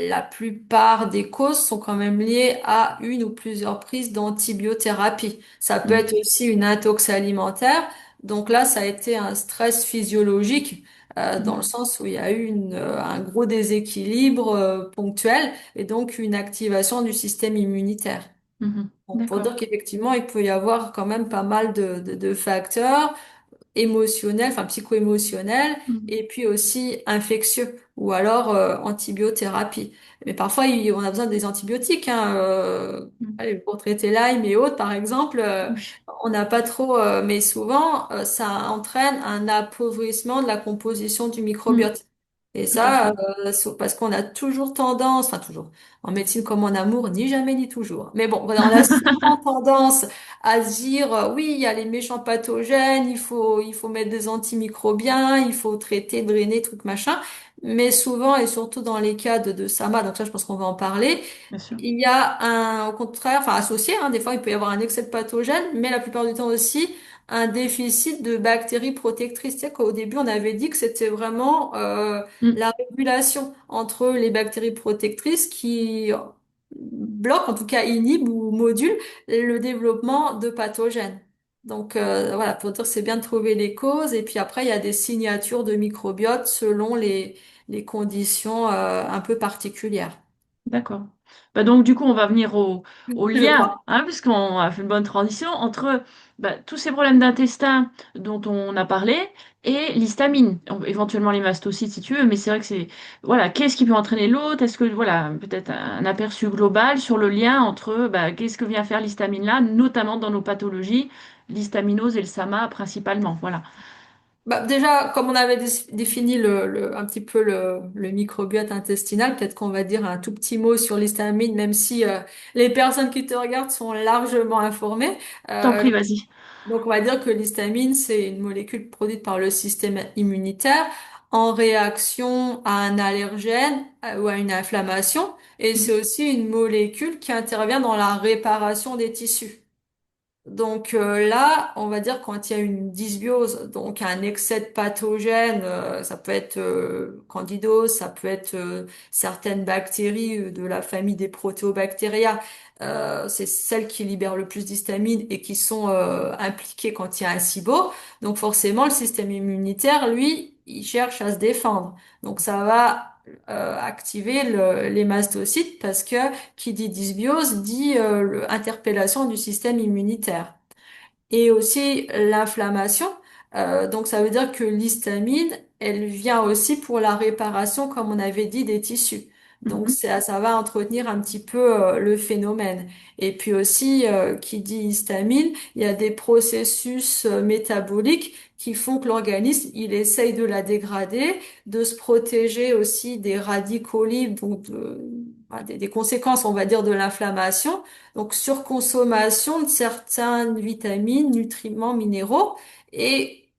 la plupart des causes sont quand même liées à une ou plusieurs prises d'antibiothérapie. Ça peut Mm, être aussi une intox alimentaire. Donc là, ça a été un stress physiologique, dans le mm, sens où il y a eu un gros déséquilibre ponctuel et donc une activation du système immunitaire. mhm. Donc, pour D'accord. dire qu'effectivement, il peut y avoir quand même pas mal de facteurs émotionnels, enfin psycho-émotionnels, Mm, et puis aussi infectieux, ou alors antibiothérapie. Mais parfois, on a besoin des antibiotiques, hein, mm. allez, pour traiter Lyme et autres, par exemple, Oui. on n'a pas trop, mais souvent, ça entraîne un appauvrissement de la composition du Mm, microbiote. Et tout à ça, fait. parce qu'on a toujours tendance, enfin toujours, en médecine comme en amour, ni jamais ni toujours. Mais bon, voilà, on a souvent tendance à se dire, oui, il y a les méchants pathogènes, il faut mettre des antimicrobiens, il faut traiter, drainer, truc machin. Mais souvent, et surtout dans les cas de SAMA, donc ça, je pense qu'on va en parler, Bien sûr. il y a au contraire, enfin associé, hein, des fois il peut y avoir un excès de pathogènes, mais la plupart du temps aussi un déficit de bactéries protectrices. Tu sais qu'au début on avait dit que c'était vraiment Mm, la régulation entre les bactéries protectrices qui bloquent, en tout cas inhibent ou modulent le développement de pathogènes. Donc voilà, pour dire que c'est bien de trouver les causes. Et puis après, il y a des signatures de microbiote selon les conditions un peu particulières. D'accord. Bah donc du coup, on va venir au Je lien, crois. hein, puisqu'on a fait une bonne transition entre bah, tous ces problèmes d'intestin dont on a parlé et l'histamine, éventuellement les mastocytes si tu veux, mais c'est vrai que c'est voilà, qu'est-ce qui peut entraîner l'autre? Est-ce que voilà, peut-être un aperçu global sur le lien entre bah, qu'est-ce que vient faire l'histamine là, notamment dans nos pathologies, l'histaminose et le SAMA principalement. Voilà. Bah, déjà, comme on avait défini un petit peu le microbiote intestinal, peut-être qu'on va dire un tout petit mot sur l'histamine, même si les personnes qui te regardent sont largement informées. T'en Euh, prie, vas-y. donc, on va dire que l'histamine, c'est une molécule produite par le système immunitaire en réaction à un allergène ou à une inflammation. Et c'est aussi une molécule qui intervient dans la réparation des tissus. Donc là, on va dire quand il y a une dysbiose, donc un excès de pathogènes, ça peut être candidose, ça peut être certaines bactéries de la famille des protéobactéria, c'est celles qui libèrent le plus d'histamine et qui sont impliquées quand il y a un SIBO. Donc forcément, le système immunitaire, lui, il cherche à se défendre. Donc ça va activer les mastocytes parce que qui dit dysbiose dit interpellation du système immunitaire. Et aussi l'inflammation. Donc ça veut dire que l'histamine, elle vient aussi pour la réparation, comme on avait dit, des tissus. Donc Mhm. ça va entretenir un petit peu le phénomène. Et puis aussi, qui dit histamine, il y a des processus métaboliques qui font que l'organisme, il essaye de la dégrader, de se protéger aussi des radicaux libres, donc des conséquences, on va dire, de l'inflammation. Donc, surconsommation de certaines vitamines, nutriments, minéraux. Et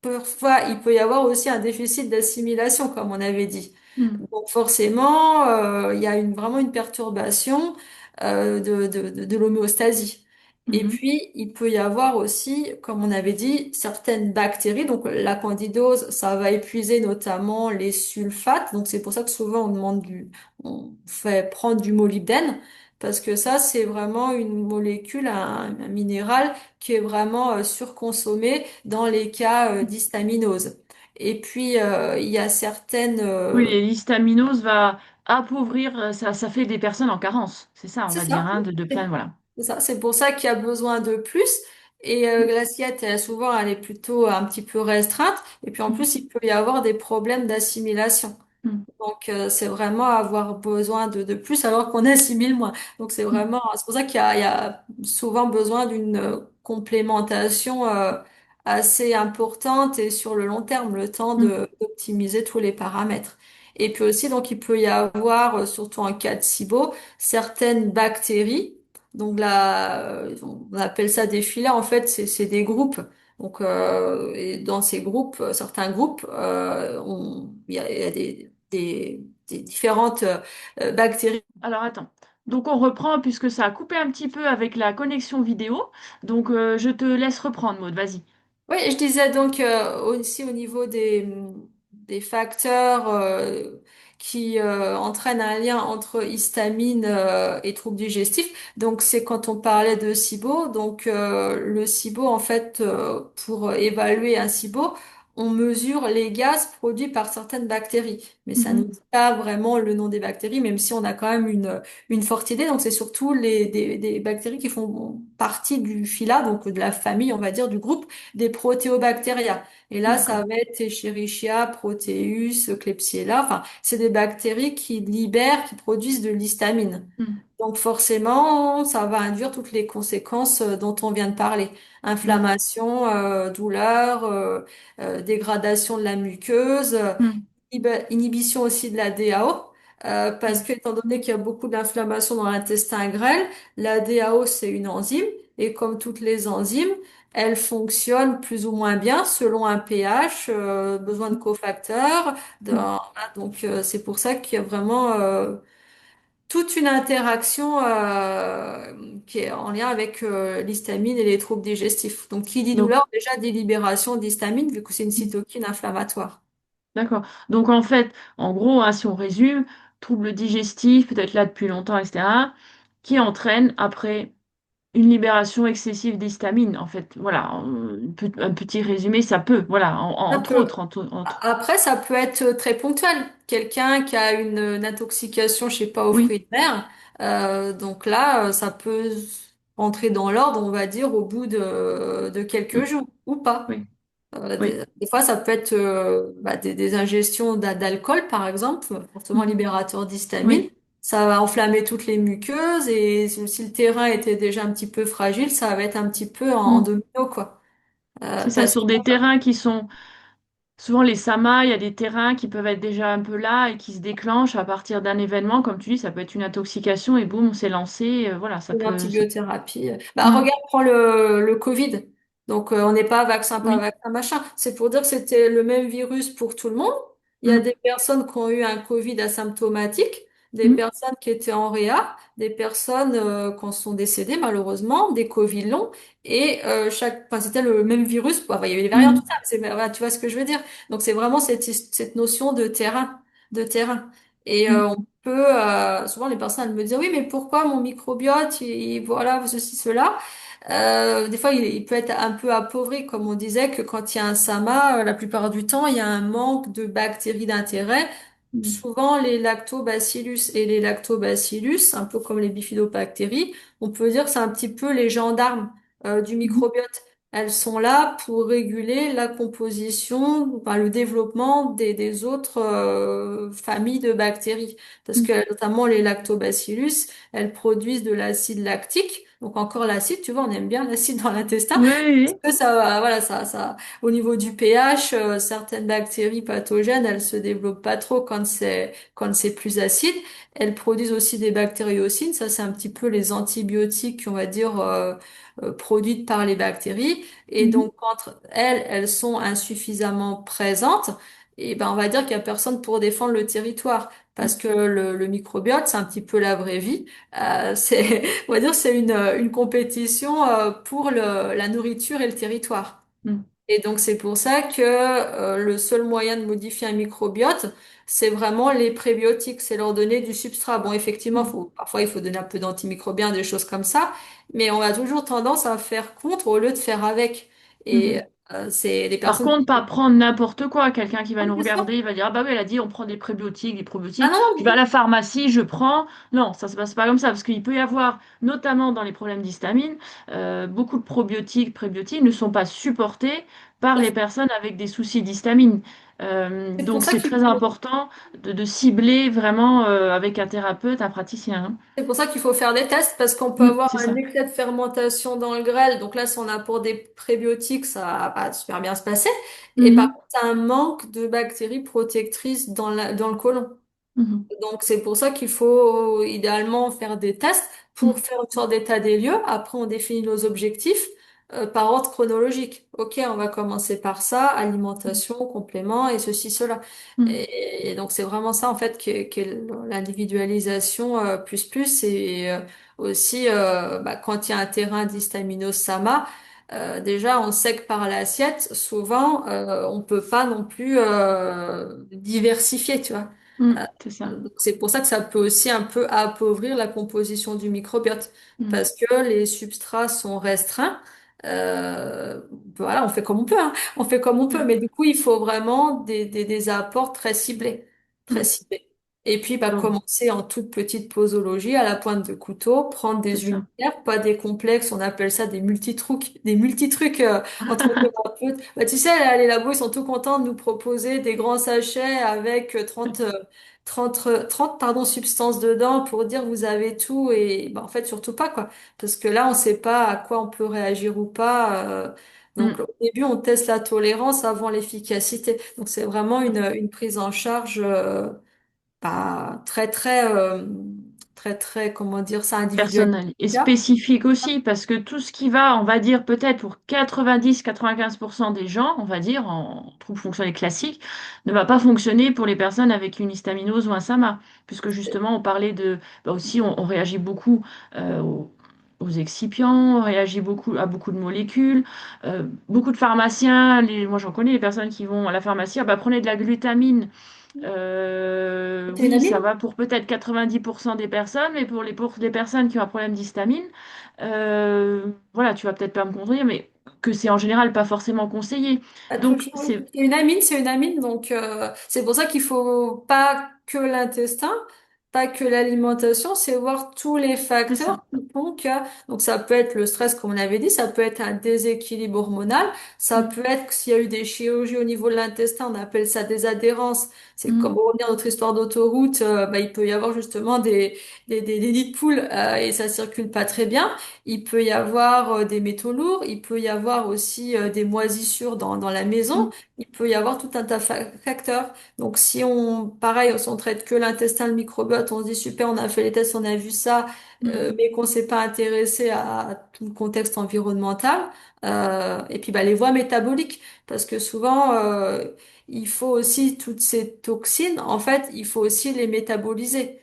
parfois, il peut y avoir aussi un déficit d'assimilation, comme on avait dit. Mhm. Donc, forcément, il y a vraiment une perturbation de l'homéostasie. Et Mhm. puis, il peut y avoir aussi, comme on avait dit, certaines bactéries. Donc, la candidose, ça va épuiser notamment les sulfates. Donc, c'est pour ça que souvent, on fait prendre du molybdène. Parce que ça, c'est vraiment une molécule, un minéral qui est vraiment surconsommé dans les cas d'histaminose. Et puis, il y a certaines... Oui, et l'histaminose va appauvrir, ça fait des personnes en carence. C'est ça, on c'est va dire, ça, hein, oui. de plein, voilà. C'est ça. C'est pour ça qu'il y a besoin de plus. Et l'assiette, souvent, elle est plutôt un petit peu restreinte. Et puis, en Mhm. plus, il peut y avoir des problèmes d'assimilation. Mhm. Donc, c'est vraiment avoir besoin de plus alors qu'on assimile moins. Donc, c'est pour ça il y a souvent besoin d'une complémentation assez importante et sur le long terme, le temps Mhm. d'optimiser tous les paramètres. Et puis aussi, donc, il peut y avoir, surtout en cas de SIBO, certaines bactéries. Donc là, on appelle ça des filets. En fait, c'est des groupes. Donc, et dans ces groupes, certains groupes, il y a des différentes bactéries. Alors attends. Donc on reprend puisque ça a coupé un petit peu avec la connexion vidéo. Donc je te laisse reprendre, Maud, vas-y. Oui, je disais donc aussi au niveau des facteurs qui entraînent un lien entre histamine et troubles digestifs. Donc c'est quand on parlait de SIBO. Donc le SIBO, en fait, pour évaluer un SIBO, on mesure les gaz produits par certaines bactéries. Mais ça nous Mhm. dit pas vraiment le nom des bactéries, même si on a quand même une forte idée. Donc c'est surtout des bactéries qui font partie du phyla, donc de la famille, on va dire, du groupe des protéobactéria. Et là, ça D'accord. va être Escherichia, Proteus, Klebsiella. Enfin, c'est des bactéries qui libèrent, qui produisent de l'histamine. Mhm. Donc forcément, ça va induire toutes les conséquences dont on vient de parler. D'accord. Inflammation, douleur, dégradation de la muqueuse, Mhm. inhibition aussi de la DAO, parce Mhm. que étant donné qu'il y a beaucoup d'inflammation dans l'intestin grêle, la DAO c'est une enzyme et comme toutes les enzymes, elle fonctionne plus ou moins bien selon un pH, besoin de cofacteurs. Mhm. Voilà, donc c'est pour ça qu'il y a vraiment toute une interaction qui est en lien avec l'histamine et les troubles digestifs. Donc qui dit Donc, douleur, déjà dit libération d'histamine vu que c'est une cytokine inflammatoire. d'accord. Donc en fait, en gros, hein, si on résume, troubles digestifs, peut-être là depuis longtemps, etc., qui entraînent après une libération excessive d'histamine, en fait. Voilà, un petit résumé, ça peut, voilà, Ça entre peut. autres, entre. Après, ça peut être très ponctuel. Quelqu'un qui a une intoxication, je sais pas, aux Oui, fruits de mer, donc là, ça peut rentrer dans l'ordre, on va dire, au bout de quelques mm, jours, ou pas. oui, oui, Des fois, ça peut être des ingestions d'alcool, par exemple, fortement mhm, libérateur d'histamine. oui, Ça va enflammer toutes les muqueuses et si le terrain était déjà un petit peu fragile, ça va être un petit peu en mm. domino, quoi. C'est ça, Parce que sur des terrains qui sont, souvent les samas, il y a des terrains qui peuvent être déjà un peu là et qui se déclenchent à partir d'un événement, comme tu dis, ça peut être une intoxication et boum, on s'est lancé, voilà, ça une peut, antibiothérapie. Bah, Mm, regarde, prends le Covid. Donc, on n'est pas vaccin, pas oui, vaccin, machin. C'est pour dire que c'était le même virus pour tout le monde. Il y a mm, des personnes qui ont eu un Covid asymptomatique, des mm, personnes qui étaient en réa, des personnes qui en sont décédées malheureusement, des Covid longs. Et enfin, c'était le même virus. Bon, enfin, il y avait des variants, tout mm, ça. Voilà, tu vois ce que je veux dire. Donc, c'est vraiment cette notion de terrain. Et mm, on peut, souvent les personnes elles me disent, oui, mais pourquoi mon microbiote, voilà, ceci, cela. Des fois, il peut être un peu appauvri, comme on disait, que quand il y a un SAMA, la plupart du temps, il y a un manque de bactéries d'intérêt. mm, Souvent, les lactobacillus et les lactobacillus, un peu comme les bifidobactéries, on peut dire que c'est un petit peu les gendarmes du mm, microbiote. Elles sont là pour réguler la composition, enfin, le développement des autres familles de bactéries. Parce mm. que notamment les lactobacillus, elles produisent de l'acide lactique. Donc encore l'acide, tu vois, on aime bien l'acide dans l'intestin. Oui, Parce oui, que ça, voilà, au niveau du pH, certaines bactéries pathogènes, elles se développent pas trop quand c'est plus acide. Elles produisent aussi des bactériocines. Ça, c'est un petit peu les antibiotiques, on va dire, produites par les bactéries. Et oui. donc, quand elles sont insuffisamment présentes, et ben, on va dire qu'il y a personne pour défendre le territoire. Parce que le microbiote, c'est un petit peu la vraie vie. On va dire, c'est une compétition pour la nourriture et le territoire. Mm, Et donc, c'est pour ça que le seul moyen de modifier un microbiote, c'est vraiment les prébiotiques, c'est leur donner du substrat. Bon, effectivement, mm, parfois, il faut donner un peu d'antimicrobiens, des choses comme ça, mais on a toujours tendance à faire contre au lieu de faire avec. Et mhm. c'est les Par personnes contre, pas qui... prendre n'importe quoi. Quelqu'un qui va Ah, nous bien sûr. regarder, il va dire, ah bah oui, elle a dit, on prend des prébiotiques, des Ah probiotiques. non, non, Je du vais à tout. la pharmacie, je prends. Non, ça se passe pas comme ça, parce qu'il peut y avoir, notamment dans les problèmes d'histamine, beaucoup de probiotiques, prébiotiques ne sont pas supportés par les personnes avec des soucis d'histamine. C'est pour Donc ça c'est qu'il très faut important de cibler vraiment avec un thérapeute, un praticien, hein. C'est pour ça qu'il faut faire des tests parce qu'on peut avoir C'est un ça. excès de fermentation dans le grêle. Donc là, si on a pour des prébiotiques, ça va pas super bien se passer. Et par Mhm, contre, t'as un manque de bactéries protectrices dans le côlon. mhm, Donc c'est pour ça qu'il faut idéalement faire des tests pour mhm, faire une sorte d'état des lieux. Après, on définit nos objectifs par ordre chronologique. Ok, on va commencer par ça, alimentation, complément et ceci, cela. mhm, Et donc c'est vraiment ça en fait que l'individualisation plus et aussi quand il y a un terrain d'histaminosama. Déjà, on sait que par l'assiette, souvent, on peut pas non plus diversifier, tu vois. c'est ça. Donc, c'est pour ça que ça peut aussi un peu appauvrir la composition du microbiote, Mhm, parce que les substrats sont restreints. Voilà, on fait comme on peut, hein. On fait comme on peut, mhm, mais du coup, il faut vraiment des apports très ciblés, très mhm. ciblés. Et puis, Donc, commencer en toute petite posologie à la pointe de couteau, prendre c'est des ça. unitaires, pas des complexes, on appelle ça des multitrucs entre thérapeutes. Bah, tu sais, les labos, ils sont tout contents de nous proposer des grands sachets avec 30 pardon, substances dedans pour dire vous avez tout et en fait surtout pas quoi. Parce que là on sait pas à quoi on peut réagir ou pas. Donc Mm. au début on teste la tolérance avant l'efficacité. Donc c'est vraiment une prise en charge très comment dire ça individuelle. Personnel et spécifique aussi, parce que tout ce qui va, on va dire peut-être pour 90-95% des gens, on va dire, en trouble fonctionnel classique, ne va pas fonctionner pour les personnes avec une histaminose ou un SAMA, puisque justement on parlait de, bah aussi on réagit beaucoup aux excipients, on réagit beaucoup à beaucoup de molécules, beaucoup de pharmaciens, moi j'en connais les personnes qui vont à la pharmacie, ah bah, prenez de la glutamine. C'est une Oui, amie? ça va pour peut-être 90% des personnes, mais pour les personnes qui ont un problème d'histamine, voilà, tu vas peut-être pas me contredire, mais que c'est en général pas forcément conseillé. Pas Donc, toujours, oui. C'est une amine, donc c'est pour ça qu'il faut pas que l'intestin, pas que l'alimentation, c'est voir tous les c'est ça. facteurs qui font que, donc ça peut être le stress, comme on avait dit, ça peut être un déséquilibre hormonal, ça Mm, peut être que s'il y a eu des chirurgies au niveau de l'intestin, on appelle ça des adhérences, c'est comme mm, pour revenir à notre histoire d'autoroute, bah, il peut y avoir justement des nids de poules et ça circule pas très bien. Il peut y avoir des métaux lourds, il peut y avoir aussi des moisissures dans la maison, mm, il peut y avoir tout un tas de facteurs. Donc si on, pareil, si on traite que l'intestin, le microbiote, on se dit super, on a fait les tests, on a vu ça, mm, mais qu'on s'est pas intéressé à tout le contexte environnemental, et puis bah, les voies métaboliques, parce que souvent il faut aussi toutes ces toxines, en fait, il faut aussi les métaboliser.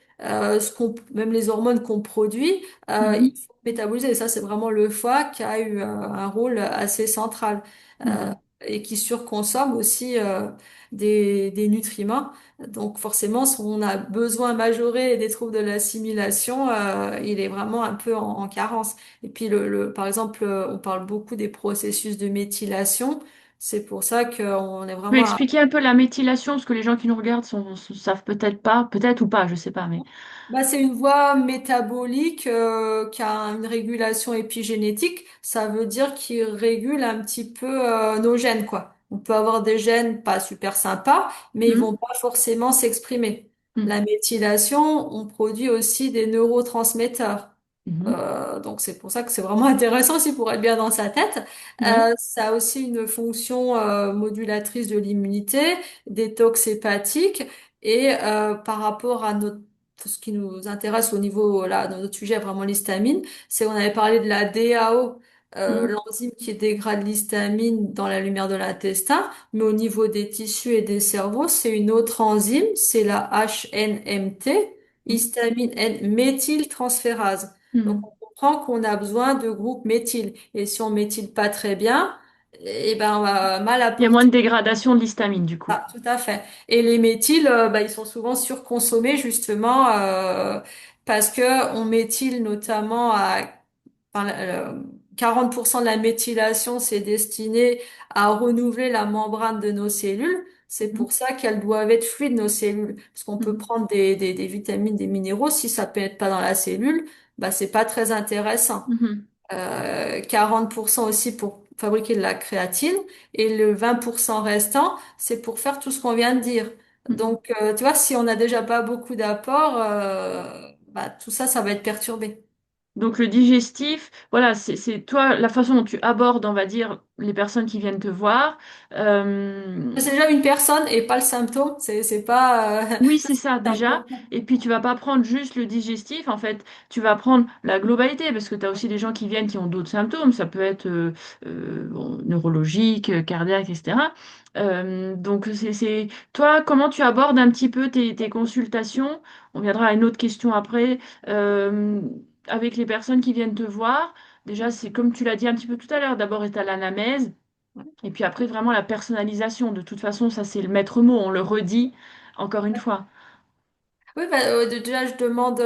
Même les hormones qu'on produit, il mhm, faut métaboliser. Et ça, c'est vraiment le foie qui a eu un rôle assez central euh, mhm. et qui surconsomme aussi des nutriments. Donc forcément, si on a besoin majoré des troubles de l'assimilation, il est vraiment un peu en carence. Et puis, par exemple, on parle beaucoup des processus de méthylation. C'est pour ça qu'on est Tu peux vraiment expliquer un peu la méthylation, parce que les gens qui nous regardent savent peut-être pas, peut-être ou pas, je sais pas, mais. bah, c'est une voie métabolique qui a une régulation épigénétique. Ça veut dire qu'il régule un petit peu nos gènes, quoi. On peut avoir des gènes pas super sympas, mais ils Mm, vont pas forcément s'exprimer. mm, La méthylation, on produit aussi des neurotransmetteurs. mhm. Donc c'est pour ça que c'est vraiment intéressant aussi pour être bien dans sa tête. Ouais. Ça a aussi une fonction modulatrice de l'immunité, détox hépatique et par rapport à ce qui nous intéresse au niveau là de notre sujet vraiment l'histamine, c'est on avait parlé de la DAO, Mm, l'enzyme qui dégrade l'histamine dans la lumière de l'intestin, mais au niveau des tissus et des cerveaux, c'est une autre enzyme, c'est la HNMT, mm, histamine N-méthyltransférase. Donc, mm. on comprend qu'on a besoin de groupes méthyle. Et si on méthyle pas très bien, eh ben, on va mal Il y a moins de apporter. dégradation de l'histamine, du coup. Ah, tout à fait. Et les méthyles, bah, ils sont souvent surconsommés justement parce que on méthyle notamment enfin, 40% de la méthylation, c'est destiné à renouveler la membrane de nos cellules. C'est Mm, pour ça qu'elles doivent être fluides, nos cellules. Parce qu'on peut mm, prendre des vitamines, des minéraux, si ça pénètre pas dans la cellule, bah, c'est pas très intéressant. mhm, 40% aussi pour fabriquer de la créatine et le 20% restant, c'est pour faire tout ce qu'on vient de dire. mhm. Donc, tu vois, si on n'a déjà pas beaucoup d'apports, bah, tout ça, ça va être perturbé. Donc le digestif, voilà, c'est toi la façon dont tu abordes, on va dire, les personnes qui viennent te voir. Euh, C'est déjà une personne et pas le symptôme. C'est pas, oui, ça, c'est ça c'est déjà. important. Et puis tu vas pas prendre juste le digestif, en fait, tu vas prendre la globalité, parce que tu as aussi des gens qui viennent qui ont d'autres symptômes. Ça peut être bon, neurologique, cardiaque, etc. Donc toi, comment tu abordes un petit peu tes consultations? On viendra à une autre question après. Euh, avec les personnes qui viennent te voir. Déjà, c'est comme tu l'as dit un petit peu tout à l'heure, d'abord est à l'anamnèse, et puis après vraiment la personnalisation. De toute façon, ça c'est le maître mot, on le redit encore une fois. Oui, bah, déjà, je demande,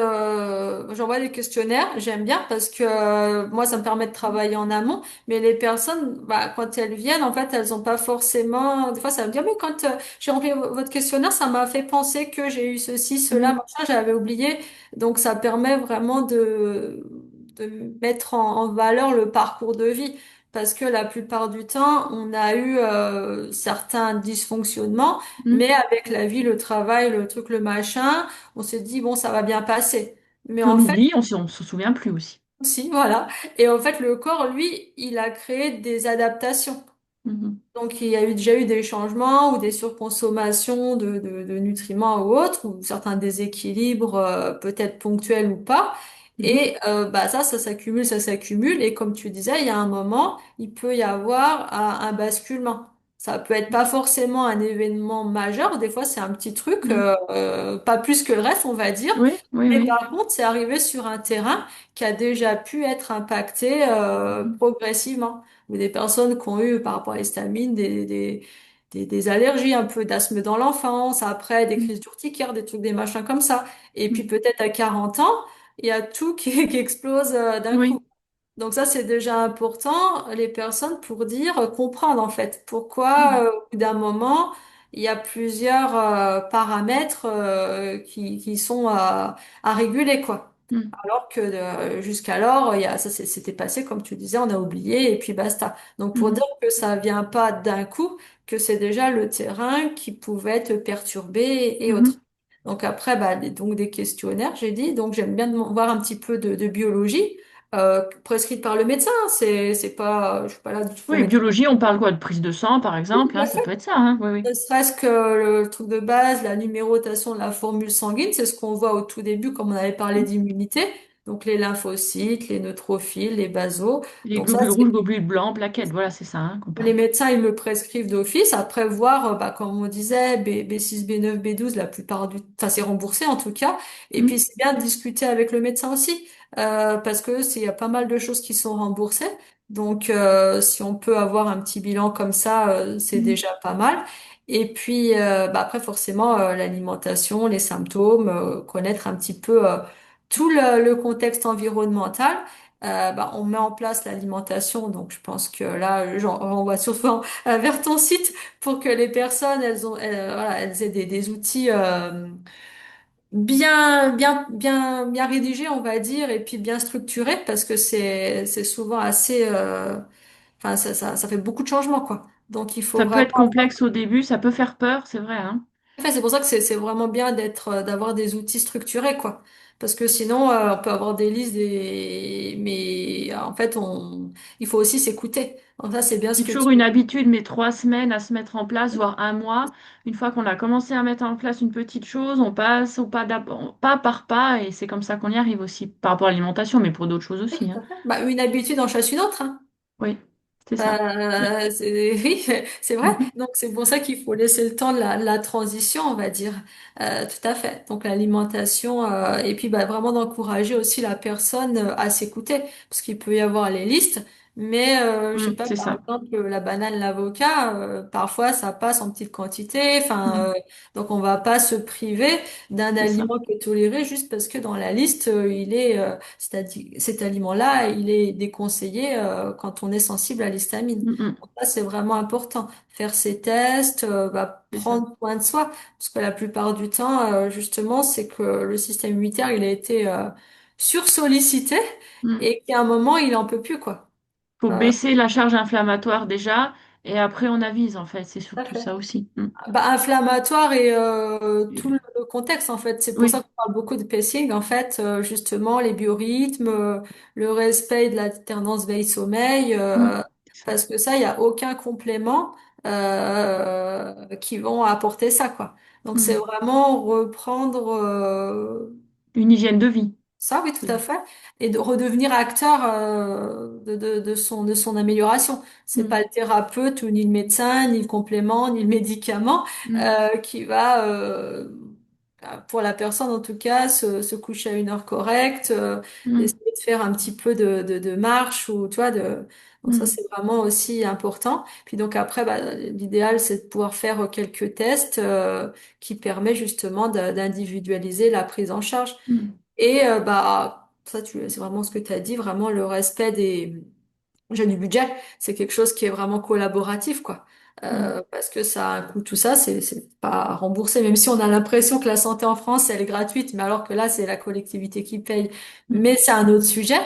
j'envoie des questionnaires, j'aime bien parce que moi, ça me permet de travailler en amont, mais les personnes, bah, quand elles viennent, en fait, elles ont pas forcément, des fois, ça me dit, ah, mais quand j'ai rempli votre questionnaire, ça m'a fait penser que j'ai eu ceci, cela, Mhm, machin, j'avais oublié. Donc, ça permet vraiment de mettre en valeur le parcours de vie. Parce que la plupart du temps, on a eu certains dysfonctionnements, mhm. mais avec la vie, le travail, le truc, le machin, on s'est dit, bon, ça va bien passer. Mais Puis on en fait, oublie, on se souvient plus aussi. si, voilà. Et en fait, le corps, lui, il a créé des adaptations. Mhm, Donc, il y a eu déjà eu des changements ou des surconsommations de nutriments ou autres, ou certains déséquilibres, peut-être ponctuels ou pas. mhm, Et bah ça s'accumule, ça s'accumule. Et comme tu disais, il y a un moment, il peut y avoir un basculement. Ça peut être pas forcément un événement majeur. Des fois, c'est un petit truc, mhm. pas plus que le reste, on va dire. Oui, oui, Mais oui. par contre, c'est arrivé sur un terrain qui a déjà pu être impacté Mhm, progressivement ou des personnes qui ont eu par rapport à l'histamine des allergies, un peu d'asthme dans l'enfance, après des mm, crises d'urticaire, des trucs, des machins comme ça. Et puis mm. peut-être à 40 ans, il y a tout qui explose d'un coup. Oui. Donc ça, c'est déjà important, les personnes, pour dire, comprendre en fait, pourquoi Mm, au bout d'un moment, il y a plusieurs paramètres qui sont à réguler, quoi. mm, Alors que jusqu'alors, c'était passé, comme tu disais, on a oublié et puis basta. Donc pour mm, dire que ça vient pas d'un coup, que c'est déjà le terrain qui pouvait te perturber et autres. mhm. Donc après, bah, donc des questionnaires, j'ai dit. Donc j'aime bien voir un petit peu de biologie prescrite par le médecin. C'est pas, je suis pas là, il faut Oui, mettre. biologie, on parle quoi? De prise de sang, par exemple, hein, ça peut être ça, hein? Oui, oui. Ne serait-ce que le truc de base, la numérotation de la formule sanguine, c'est ce qu'on voit au tout début, comme on avait parlé Mm. d'immunité. Donc les lymphocytes, les neutrophils, les basos. Les Donc ça, globules rouges, c'est globules blancs, plaquettes, voilà, c'est ça, hein, qu'on les parle. médecins, ils me prescrivent d'office. Après voir, bah, comme on disait, B6, B9, B12, la plupart du, enfin c'est remboursé en tout cas. Et puis Mm, c'est bien de discuter avec le médecin aussi, parce que il y a pas mal de choses qui sont remboursées. Donc si on peut avoir un petit bilan comme ça, c'est mm, déjà pas mal. Et puis bah, après forcément l'alimentation, les symptômes, connaître un petit peu tout le contexte environnemental. Bah, on met en place l'alimentation, donc je pense que là, j'en renvoie souvent vers ton site pour que les personnes, voilà, elles aient des outils bien rédigés, on va dire, et puis bien structurés, parce que c'est souvent assez, enfin, ça fait beaucoup de changements, quoi. Donc il faut Ça peut vraiment. être complexe au début, ça peut faire peur, c'est vrai, hein. Enfin, c'est pour ça que c'est vraiment bien d'avoir des outils structurés, quoi. Parce que sinon, on peut avoir des listes, mais en fait, il faut aussi s'écouter. Donc ça, c'est bien ce J'ai que toujours une habitude, mais 3 semaines à se mettre en place, voire un mois. Une fois qu'on a commencé à mettre en place une petite chose, on passe au pas par pas, et c'est comme ça qu'on y arrive aussi, par rapport à l'alimentation, mais pour d'autres choses Oui, aussi, tout hein. à fait. Bah, une habitude en chasse une autre, hein. Oui, c'est ça. Oui. Oui, c'est vrai. Mhm, Donc c'est pour ça qu'il faut laisser le temps de la transition, on va dire. Tout à fait. Donc l'alimentation et puis bah, vraiment d'encourager aussi la personne à s'écouter, parce qu'il peut y avoir les listes, mais je sais pas, c'est par ça. exemple la banane, l'avocat, parfois ça passe en petite quantité. Enfin, Mm, donc on va pas se priver d'un c'est ça. aliment qui est toléré juste parce que dans la liste il est c'est-à-dire, cet aliment-là, il est déconseillé quand on est sensible à l'histamine. Mm, mm, Donc ça, c'est vraiment important. Faire ses tests, bah, c'est ça. prendre soin de soi, parce que la plupart du temps, justement, c'est que le système immunitaire, il a été sursollicité Mm. et qu'à un moment, il en peut plus, quoi. Faut Euh, baisser la charge inflammatoire déjà, et après on avise, en fait, c'est Tout à surtout fait. ça aussi. Mm. Bah, inflammatoire et tout le contexte en fait. C'est pour ça Oui. qu'on parle beaucoup de pacing en fait, justement les biorhythmes, le respect de l'alternance veille-sommeil, Mm, c'est ça. parce que ça, il y a aucun complément qui vont apporter ça quoi. Donc c'est Mm. vraiment reprendre Une hygiène de vie. ça, oui, tout C'est- à fait. Et de redevenir acteur de son amélioration. C'est pas Mm, le thérapeute ou ni le médecin, ni le complément, ni le médicament mm, qui va, pour la personne en tout cas, se coucher à une heure correcte, mm, essayer de faire un petit peu de marche ou tu vois de. Donc ça mm, c'est vraiment aussi important. Puis donc après, bah, l'idéal c'est de pouvoir faire quelques tests qui permet justement d'individualiser la prise en charge. mm, Et bah ça c'est vraiment ce que tu as dit, vraiment le respect du budget, c'est quelque chose qui est vraiment collaboratif quoi. mm, Parce que ça a un coût tout ça, c'est pas remboursé même si on a l'impression que la santé en France elle est gratuite, mais alors que là c'est la collectivité qui paye. mm, Mais c'est un autre sujet.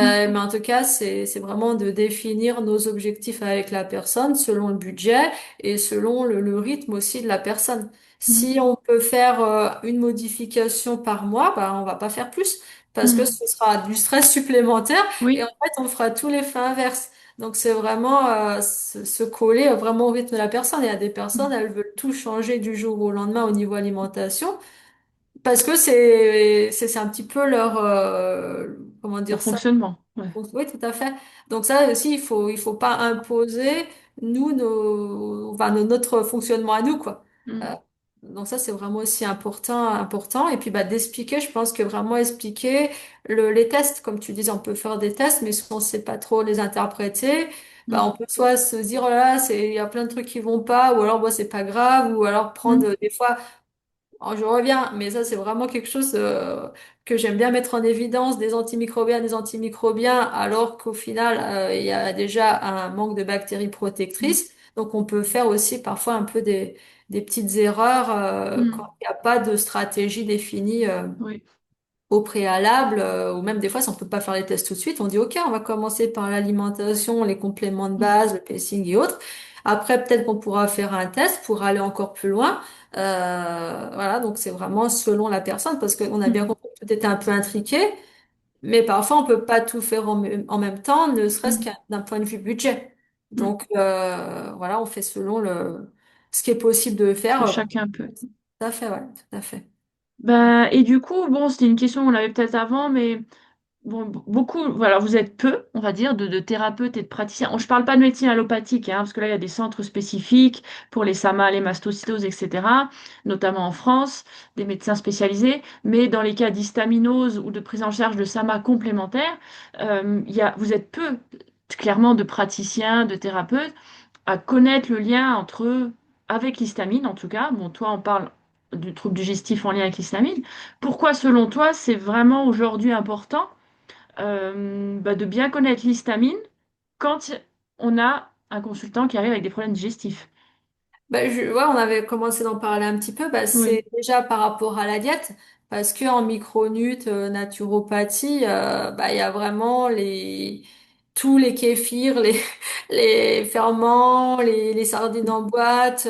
mm, Mais en tout cas, c'est vraiment de définir nos objectifs avec la personne selon le budget et selon le rythme aussi de la personne. mm, Si on peut faire une modification par mois, bah, on va pas faire plus parce que mm. ce sera du stress supplémentaire et en Oui. fait, on fera tous les faits inverses. Donc, c'est vraiment se coller vraiment au rythme de la personne. Il y a des personnes, Mm. elles veulent tout changer du jour au lendemain au niveau alimentation parce que c'est un petit peu leur comment Leur dire ça? fonctionnement. Ouais. Oui, tout à fait. Donc ça aussi, il faut pas imposer enfin, notre fonctionnement à nous, quoi. Euh, Mm, donc ça, c'est vraiment aussi important. Et puis, bah, d'expliquer, je pense que vraiment expliquer les tests, comme tu dis, on peut faire des tests, mais si on sait pas trop les interpréter, bah, mm, on peut soit se dire, oh là là, il y a plein de trucs qui vont pas, ou alors, bah, c'est pas grave, ou alors prendre mm, des fois. Alors, je reviens, mais ça, c'est vraiment quelque chose que j'aime bien mettre en évidence, des antimicrobiens, alors qu'au final, il y a déjà un manque de bactéries mm, protectrices. Donc, on peut faire aussi parfois un peu des petites erreurs quand mm. il n'y a pas de stratégie définie Oui. au préalable, ou même des fois, si on peut pas faire les tests tout de suite, on dit, OK, on va commencer par l'alimentation, les compléments de Mm, base, le pacing et autres. Après, peut-être qu'on pourra faire un test pour aller encore plus loin. Voilà, donc c'est vraiment selon la personne, parce qu'on a bien mm, compris que tout était un peu intriqué, mais parfois on peut pas tout faire en même temps, ne serait-ce mm. qu'un d'un point de vue budget. Mm. Donc voilà, on fait selon ce qui est possible de Ce faire. que chacun peut. Tout à fait, ouais, tout à fait. Ben, et du coup, bon, c'était une question qu'on avait peut-être avant, mais bon, beaucoup, voilà, vous êtes peu, on va dire, de thérapeutes et de praticiens. Je ne parle pas de médecine allopathique, hein, parce que là, il y a des centres spécifiques pour les SAMA, les mastocytoses, etc., notamment en France, des médecins spécialisés. Mais dans les cas d'histaminose ou de prise en charge de SAMA complémentaires, vous êtes peu, clairement, de praticiens, de thérapeutes à connaître le lien entre, avec l'histamine en tout cas. Bon, toi, on parle du trouble digestif en lien avec l'histamine. Pourquoi, selon toi, c'est vraiment aujourd'hui important de bien connaître l'histamine quand on a un consultant qui arrive avec des problèmes digestifs? Ouais, on avait commencé d'en parler un petit peu. Bah, Oui. c'est déjà par rapport à la diète, parce que en micronut, naturopathie, bah, il y a vraiment tous les kéfirs, les ferments, les sardines en boîte.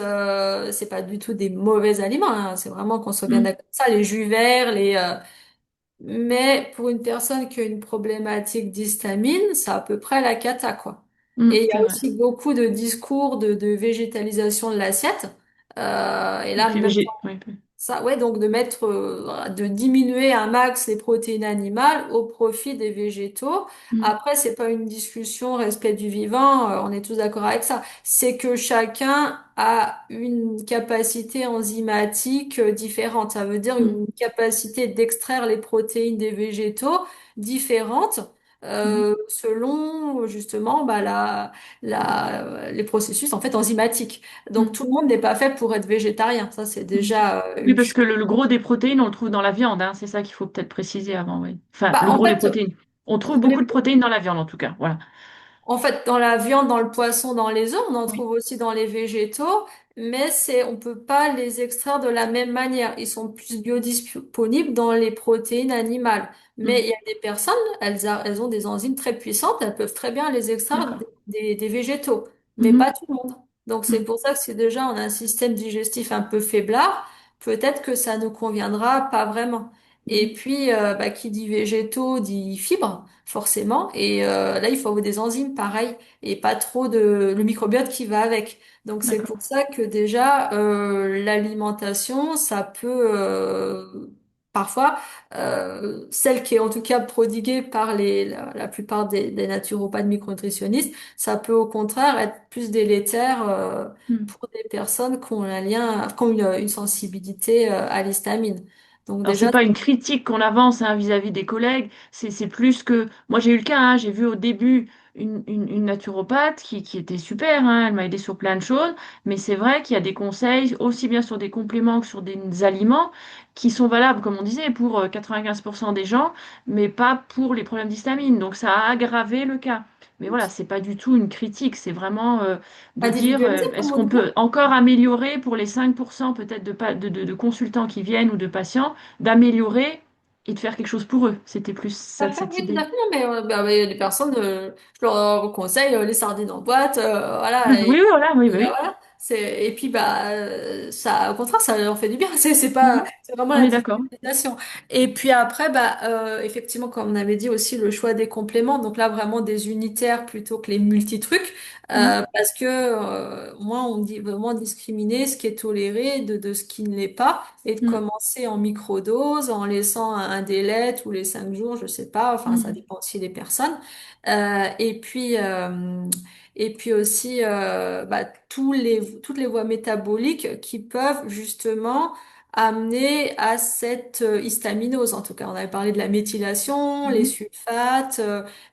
C'est pas du tout des mauvais aliments, hein. C'est vraiment qu'on soit bien Mm, d'accord. Ça, les jus verts, mais pour une personne qui a une problématique d'histamine, c'est à peu près la cata, quoi. Et il y a c'est vrai. aussi beaucoup de discours de végétalisation de l'assiette. Et Et là, puis, même oui, ça, ouais, donc de diminuer un max les protéines animales au profit des végétaux. mm, Après, c'est pas une discussion respect du vivant, on est tous d'accord avec ça. C'est que chacun a une capacité enzymatique différente. Ça veut dire mm, une capacité d'extraire les protéines des végétaux différente. mm, Selon justement bah, les processus en fait enzymatiques. Donc mm. tout le monde n'est pas fait pour être végétarien. Ça, c'est Mm. déjà Oui, une parce chose. que le gros des protéines, on le trouve dans la viande, hein. C'est ça qu'il faut peut-être préciser avant, oui. Enfin, Bah, le gros des protéines. On trouve beaucoup de protéines dans la viande, en tout cas. Voilà. en fait, dans la viande, dans le poisson, dans les œufs, on en Oui. trouve aussi dans les végétaux, mais on peut pas les extraire de la même manière. Ils sont plus biodisponibles dans les protéines animales. Mais Mm. il y a des personnes, elles ont des enzymes très puissantes, elles peuvent très bien les extraire D'accord. des végétaux, mais pas Mhm. tout le monde. Donc c'est Mm. pour ça que si déjà on a un système digestif un peu faiblard, peut-être que ça nous conviendra pas vraiment. Et Mhm. puis, bah, qui dit végétaux dit fibres forcément. Et là, il faut des enzymes pareil et pas trop de le microbiote qui va avec. Donc c'est D'accord. pour ça que déjà l'alimentation, ça peut parfois celle qui est en tout cas prodiguée par la plupart des naturopathes micronutritionnistes, ça peut au contraire être plus délétère Mm. pour des personnes qui ont un lien, qui ont une sensibilité à l'histamine. Donc Alors, c'est déjà, pas une critique qu'on avance, hein, vis-à-vis des collègues, c'est plus que... Moi, j'ai eu le cas, hein, j'ai vu au début une naturopathe qui était super, hein, elle m'a aidé sur plein de choses, mais c'est vrai qu'il y a des conseils, aussi bien sur des compléments que sur des aliments, qui sont valables, comme on disait, pour 95% des gens, mais pas pour les problèmes d'histamine. Donc, ça a aggravé le cas. Mais voilà, c'est pas du tout une critique, c'est vraiment de dire individualisé, comme est-ce on qu'on dit bien. peut encore améliorer pour les 5% peut-être de consultants qui viennent ou de patients d'améliorer et de faire quelque chose pour eux. C'était plus Tout à ça, fait, cette oui, tout à idée. fait. Non, mais bah, il y a des personnes, je leur conseille les sardines en boîte, Oui, voilà. oui, voilà, oui, oui. Oui. Voilà. Et puis bah ça, au contraire, ça leur fait du bien. C'est pas, Mhm. c'est vraiment On la est d'accord. différenciation. Et puis après, bah effectivement, comme on avait dit aussi, le choix des compléments. Donc là, vraiment des unitaires plutôt que les multitrucs, Mhm. parce que moi, on dit vraiment discriminer ce qui est toléré de ce qui ne l'est pas, et de Mhm. commencer en microdose, en laissant un délai tous les 5 jours, je sais pas. Enfin, ça Mhm. dépend aussi des personnes. Et puis aussi bah, toutes les voies métaboliques qui peuvent justement amener à cette histaminose. En tout cas, on avait parlé de la méthylation, les Mhm. sulfates,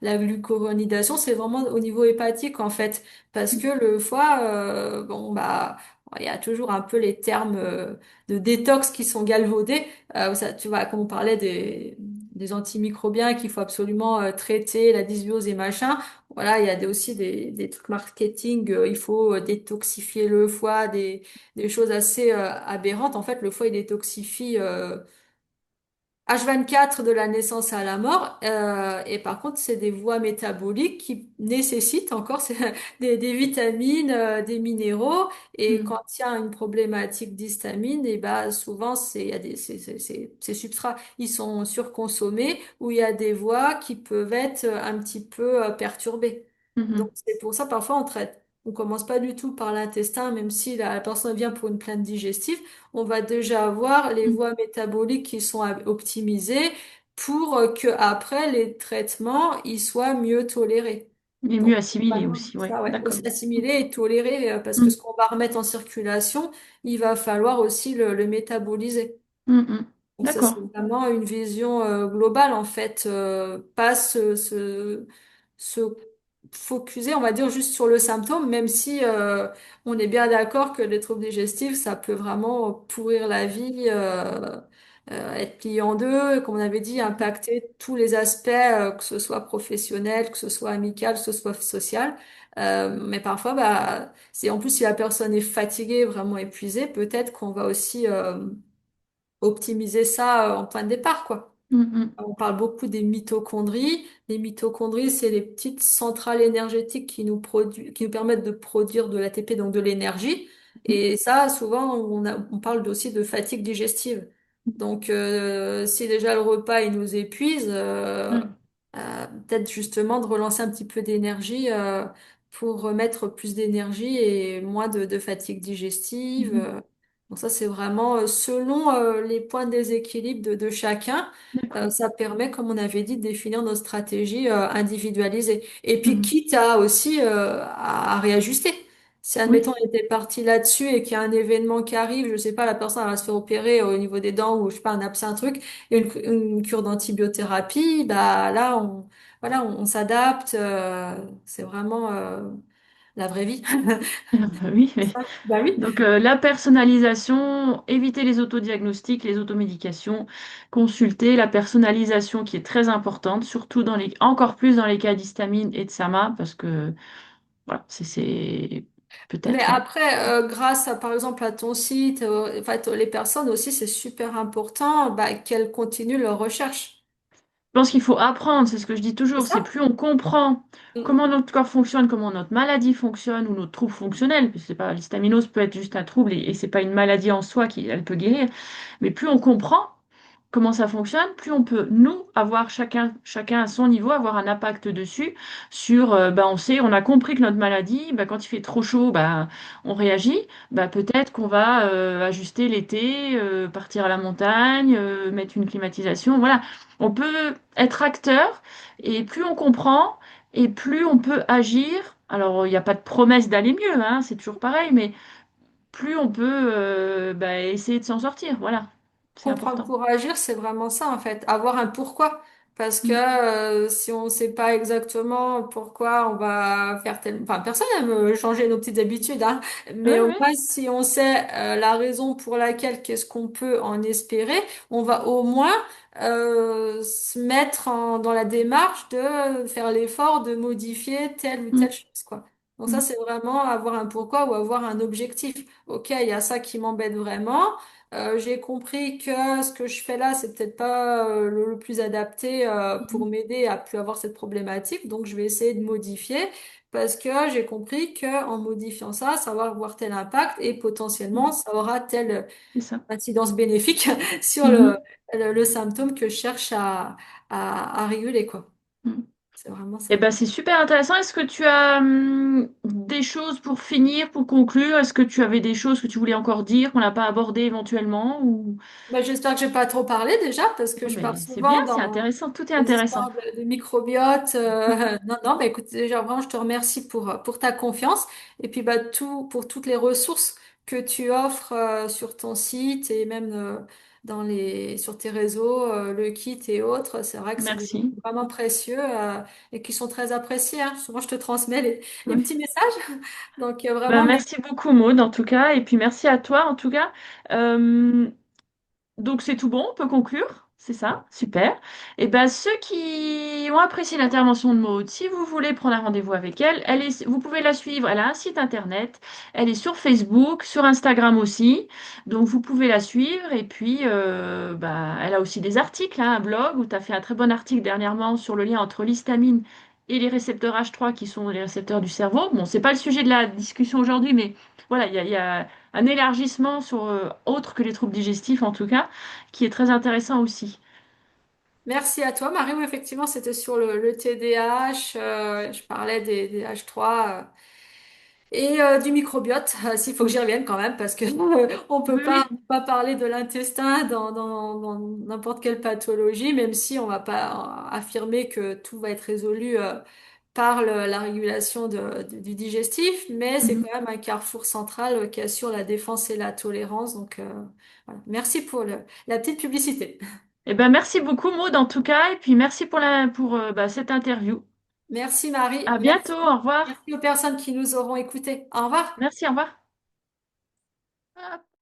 la glucuronidation, c'est vraiment au niveau hépatique en fait, parce que le foie, bon bah, il y a toujours un peu les termes de détox qui sont galvaudés. Ça, tu vois, comme on parlait des antimicrobiens qu'il faut absolument traiter, la dysbiose et machin. Voilà, il y a aussi des trucs marketing. Il faut détoxifier le foie, des choses assez aberrantes. En fait, le foie, il détoxifie H24 de la naissance à la mort. Et par contre, c'est des voies métaboliques qui nécessitent encore des vitamines, des minéraux. Et Mhm. quand il y a une problématique d'histamine, et ben souvent, il y a ces substrats, ils sont surconsommés ou il y a des voies qui peuvent être un petit peu perturbées. Donc, Mhm. c'est pour ça, parfois, on traite. On commence pas du tout par l'intestin, même si la personne vient pour une plainte digestive, on va déjà avoir les Mhm. voies métaboliques qui sont optimisées pour que après les traitements ils soient mieux tolérés. Et Donc mieux assimilé vraiment, aussi, ouais, ça ouais, d'accord. aussi assimiler et tolérer parce que Mhm. ce qu'on va remettre en circulation, il va falloir aussi le métaboliser. Mhm. Donc ça, c'est D'accord. vraiment une vision globale, en fait, pas se focuser, on va dire, juste sur le symptôme, même si on est bien d'accord que les troubles digestifs, ça peut vraiment pourrir la vie, être plié en deux, comme on avait dit, impacter tous les aspects, que ce soit professionnel, que ce soit amical, que ce soit social. Mais parfois, bah, c'est en plus si la personne est fatiguée, vraiment épuisée, peut-être qu'on va aussi optimiser ça en point de départ, quoi. Mhm. On parle beaucoup des mitochondries. Les mitochondries, c'est les petites centrales énergétiques qui nous permettent de produire de l'ATP, donc de l'énergie. Et ça, souvent, on parle aussi de fatigue digestive. Donc, si déjà le repas, il nous épuise, Mhm. peut-être justement de relancer un petit peu d'énergie, pour remettre plus d'énergie et moins de fatigue digestive. Mhm. Donc ça, c'est vraiment selon les points de déséquilibre de chacun. D'accord. Ça permet, comme on avait dit, de définir nos stratégies individualisées. Et puis, Mhm. quitte à aussi à réajuster. Si, Oui. admettons, on était parti là-dessus et qu'il y a un événement qui arrive, je sais pas, la personne elle va se faire opérer au niveau des dents ou je sais pas, un abcès, un truc, et une cure d'antibiothérapie, bah là, voilà, on s'adapte. C'est vraiment la vraie vie. Ah bah oui, oui. Bah oui. Donc la personnalisation, éviter les autodiagnostics, les automédications, consulter la personnalisation qui est très importante, surtout encore plus dans les cas d'histamine et de SAMA, parce que voilà, c'est Mais peut-être, hein. après, grâce à, par exemple, à ton site, en fait, les personnes aussi, c'est super important, bah, qu'elles continuent leur recherche. Je pense qu'il faut apprendre, c'est ce que je dis C'est toujours, c'est ça? plus on comprend Mm. comment notre corps fonctionne, comment notre maladie fonctionne ou notre trouble fonctionnel, parce que c'est pas, l'histaminose peut être juste un trouble et c'est pas une maladie en soi qui elle peut guérir, mais plus on comprend comment ça fonctionne, plus on peut, nous, avoir chacun à son niveau, avoir un impact dessus, sur, on sait, on a compris que notre maladie, quand il fait trop chaud, on réagit, peut-être qu'on va ajuster l'été, partir à la montagne, mettre une climatisation, voilà. On peut être acteur, et plus on comprend, et plus on peut agir. Alors, il n'y a pas de promesse d'aller mieux, hein, c'est toujours pareil, mais plus on peut essayer de s'en sortir, voilà. C'est Comprendre important. pour agir, c'est vraiment ça en fait, avoir un pourquoi. Parce que Mm. si on ne sait pas exactement pourquoi on va faire tel... Enfin, personne n'aime changer nos petites habitudes, hein. Oui, Mais au oui. moins, si on sait la raison pour laquelle, qu'est-ce qu'on peut en espérer, on va au moins se mettre dans la démarche de faire l'effort de modifier telle ou Mm, telle chose, quoi. Donc ça, mm, c'est vraiment avoir un pourquoi ou avoir un objectif. Ok, il y a ça qui m'embête vraiment. J'ai compris que ce que je fais là, c'est peut-être pas le plus adapté pour mm, m'aider à plus avoir cette problématique. Donc, je vais essayer de modifier parce que j'ai compris que en modifiant ça, ça va avoir tel impact et potentiellement, mm. ça aura telle C'est ça. incidence bénéfique sur Mhm, le symptôme que je cherche à réguler, quoi. mm. C'est vraiment ça. Eh ben, c'est super intéressant. Est-ce que tu as des choses pour finir, pour conclure? Est-ce que tu avais des choses que tu voulais encore dire qu'on n'a pas abordées éventuellement ou... Bah, j'espère que j'ai pas trop parlé déjà, parce que Oh, je pars ben, c'est bien, souvent c'est dans intéressant, tout est les intéressant. histoires de microbiote. Mm. Non, non, bah écoute, déjà vraiment, je te remercie pour ta confiance et puis bah tout pour toutes les ressources que tu offres sur ton site et même sur tes réseaux, le kit et autres. C'est vrai que c'est des Merci. vraiment précieux et qui sont très appréciés, hein. Souvent, je te transmets les Oui. petits messages. Donc, Ben, vraiment, merci. merci beaucoup, Maud, en tout cas, et puis merci à toi, en tout cas. Euh, Donc c'est tout bon, on peut conclure, c'est ça, super. Et ben ceux qui ont apprécié l'intervention de Maud, si vous voulez prendre un rendez-vous avec elle, vous pouvez la suivre. Elle a un site internet, elle est sur Facebook, sur Instagram aussi, donc vous pouvez la suivre. Et puis bah, elle a aussi des articles, hein, un blog où tu as fait un très bon article dernièrement sur le lien entre l'histamine et les récepteurs H3 qui sont les récepteurs du cerveau. Bon, c'est pas le sujet de la discussion aujourd'hui, mais voilà, il y a un élargissement sur autre que les troubles digestifs en tout cas, qui est très intéressant aussi. Merci à toi, Marie. Oui, effectivement, c'était sur le TDAH. Je parlais des H3. Et du microbiote, s'il faut que j'y revienne quand même, parce que Oui, oui. on peut pas parler de l'intestin dans n'importe quelle pathologie, même si on va pas affirmer que tout va être résolu par la régulation du digestif, mais c'est Mhm. quand même un carrefour central qui assure la défense et la tolérance. Donc, voilà. Merci pour la petite publicité. Eh ben, merci beaucoup Maud en tout cas, et puis merci pour bah, cette interview. Merci Marie, À bientôt, au revoir. merci aux personnes qui nous auront écoutés. Au revoir. Merci, au revoir. Hop.